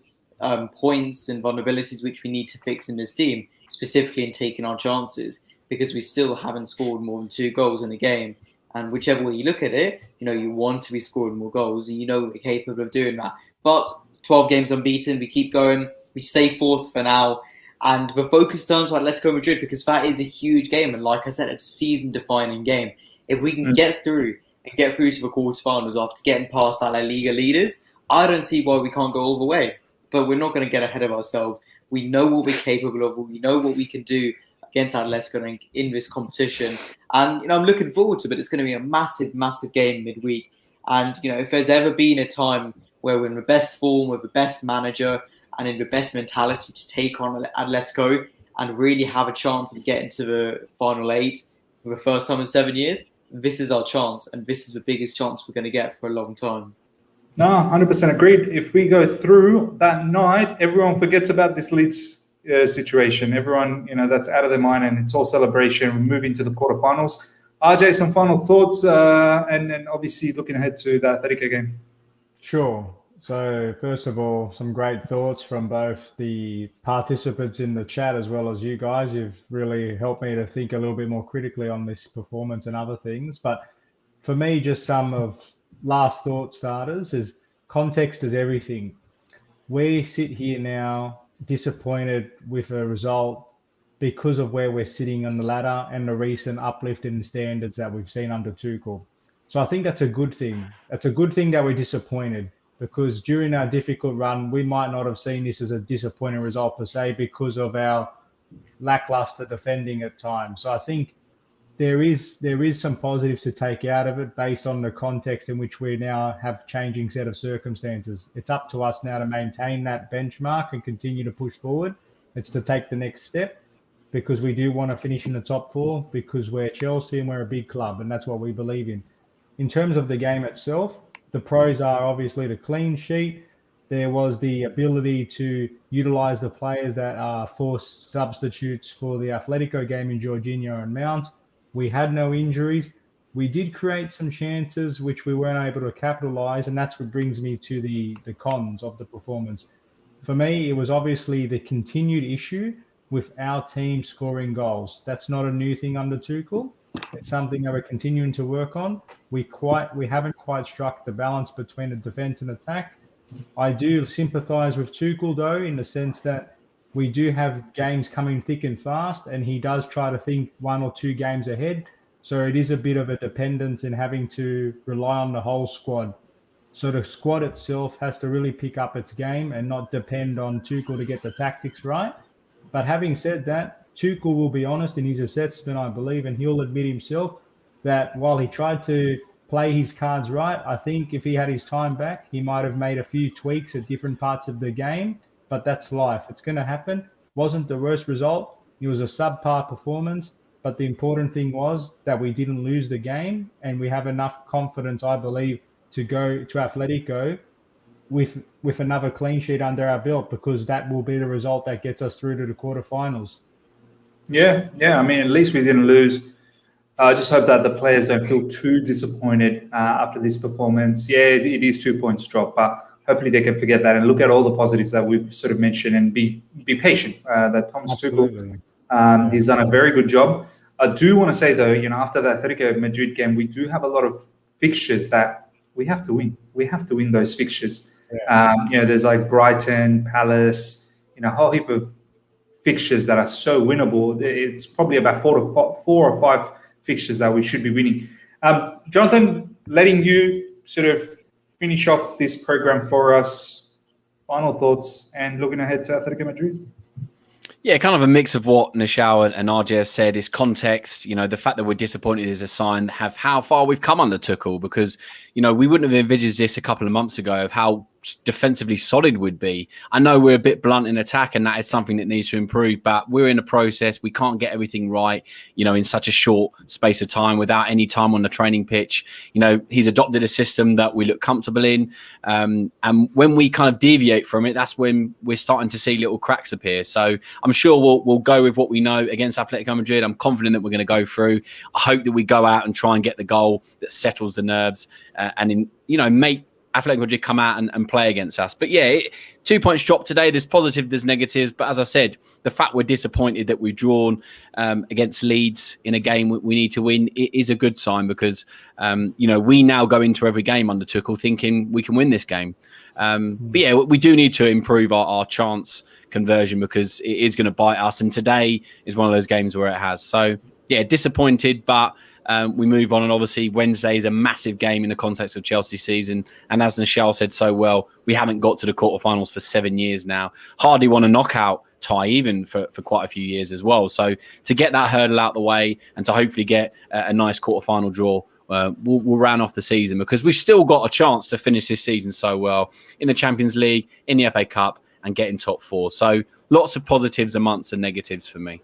points and vulnerabilities which we need to fix in this team, specifically in taking our chances, because we still haven't scored more than 2 goals in a game. And whichever way you look at it, you want to be scoring more goals, and we're capable of doing that. But 12 games unbeaten, we keep going, we stay fourth for now, and the focus turns to Atletico Madrid, because that is a huge game, and like I said, it's a season-defining game. If we can get through to the quarterfinals after getting past our La Liga leaders, I don't see why we can't go all the way. But we're not going to get ahead of ourselves. We know what we're capable of. We know what we can do against Atletico in this competition. And, I'm looking forward to it. It's going to be a massive, massive game midweek. And, if there's ever been a time where we're in the best form, with the best manager, and in the best mentality to take on Atletico and really have a chance of getting to the final 8 for the first time in 7 years, this is our chance. And this is the biggest chance we're going to get for a long time. No, 100% agreed. If we go through that night, everyone forgets about this Leeds situation. Everyone, that's out of their mind, and it's all celebration. We move into the quarterfinals. RJ, some final thoughts, and obviously looking ahead to the Atletico game. Sure. So first of all, some great thoughts from both the participants in the chat as well as you guys. You've really helped me to think a little bit more critically on this performance and other things. But for me, just some of last thought starters is context is everything. We sit here now disappointed with a result because of where we're sitting on the ladder and the recent uplift in standards that we've seen under Tuchel. So I think that's a good thing. It's a good thing that we're disappointed, because during our difficult run, we might not have seen this as a disappointing result per se because of our lackluster defending at times. So I think there is some positives to take out of it based on the context in which we now have changing set of circumstances. It's up to us now to maintain that benchmark and continue to push forward. It's to take the next step, because we do want to finish in the top four, because we're Chelsea and we're a big club, and that's what we believe in. In terms of the game itself, the pros are obviously the clean sheet. There was the ability to utilize the players that are forced substitutes for the Atletico game in Jorginho and Mount. We had no injuries. We did create some chances which we weren't able to capitalize, and that's what brings me to the cons of the performance. For me, it was obviously the continued issue with our team scoring goals. That's not a new thing under Tuchel. It's something that we're continuing to work on. We haven't quite struck the balance between the defense and attack. I do sympathize with Tuchel, though, in the sense that we do have games coming thick and fast, and he does try to think 1 or 2 games ahead. So it is a bit of a dependence in having to rely on the whole squad. So the squad itself has to really pick up its game and not depend on Tuchel to get the tactics right. But having said that, Tuchel will be honest in his assessment, I believe, and he'll admit himself that while he tried to play his cards right, I think if he had his time back, he might have made a few tweaks at different parts of the game. But that's life. It's going to happen. Wasn't the worst result. It was a subpar performance. But the important thing was that we didn't lose the game, and we have enough confidence, I believe, to go to Atletico with another clean sheet under our belt, because that will be the result that gets us through to the quarterfinals. Yeah. I mean, at least we didn't lose. I just hope that the players don't feel too disappointed after this performance. Yeah, it is 2 points drop, but hopefully they can forget that and look at all the positives that we've sort of mentioned and be patient. That Thomas Tuchel, he's done a very good job. I do want to say, though, after the Atletico Madrid game, we do have a lot of fixtures that we have to win. We have to win those fixtures. Yeah. There's like Brighton, Palace, a whole heap of fixtures that are so winnable. It's probably about 4 or 5 fixtures that we should be winning. Johnathan, letting you sort of finish off this program for us. Final thoughts and looking ahead to Atletico Madrid. Yeah, kind of a mix of what Nischal and RJ have said is context. The fact that we're disappointed is a sign of how far we've come under Tuchel, because, we wouldn't have envisaged this a couple of months ago of how defensively solid we'd be. I know we're a bit blunt in attack, and that is something that needs to improve, but we're in a process. We can't get everything right, in such a short space of time without any time on the training pitch. He's adopted a system that we look comfortable in. And when we kind of deviate from it, that's when we're starting to see little cracks appear. So I'm sure we'll go with what we know against Atletico Madrid. I'm confident that we're going to go through. I hope that we go out and try and get the goal that settles the nerves and make Atletico Madrid come out and play against us. But yeah, 2 points dropped today. There's positive, there's negatives. But as I said, the fact we're disappointed that we've drawn against Leeds in a game we need to win, it is a good sign, because, we now go into every game under Tuchel thinking we can win this game. But yeah, we do need to improve our chance conversion, because it is going to bite us. And today is one of those games where it has. So yeah, disappointed, but we move on. And obviously Wednesday is a massive game in the context of Chelsea season. And as Nischal said so well, we haven't got to the quarterfinals for 7 years now. Hardly won a knockout tie even for quite a few years as well. So to get that hurdle out the way and to hopefully get a nice quarterfinal draw, we'll round off the season, because we've still got a chance to finish this season so well in the Champions League, in the FA Cup, and get in top 4. So lots of positives amongst the negatives for me.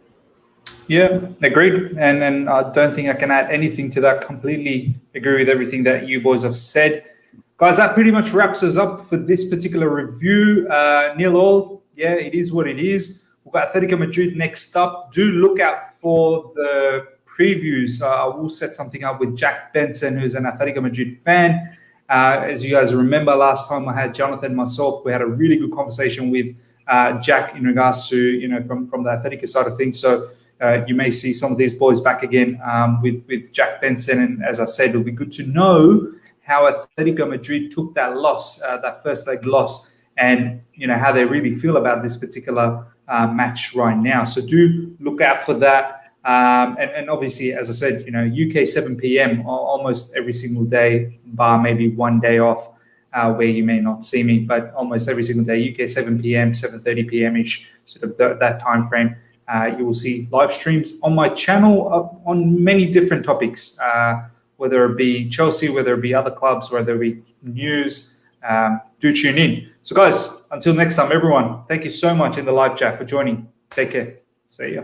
Yeah, agreed. And I don't think I can add anything to that. Completely agree with everything that you boys have said. Guys, that pretty much wraps us up for this particular review. 0-0. Yeah, it is what it is. We've got Atletico Madrid next up. Do look out for the previews. I will set something up with Jack Benson, who's an Atletico Madrid fan. As you guys remember, last time I had Johnathan and myself, we had a really good conversation with Jack in regards to, from the Atletico side of things. So you may see some of these boys back again with Jack Benson. And as I said, it'll be good to know how Atletico Madrid took that loss, that first leg loss, and how they really feel about this particular match right now. So do look out for that. And obviously, as I said, UK 7 p.m. almost every single day, bar maybe one day off where you may not see me, but almost every single day, UK 7 p.m., 7:30 p.m.-ish, sort of that time frame. You will see live streams on my channel on many different topics, whether it be Chelsea, whether it be other clubs, whether it be news. Do tune in. So guys, until next time, everyone, thank you so much in the live chat for joining. Take care. See ya.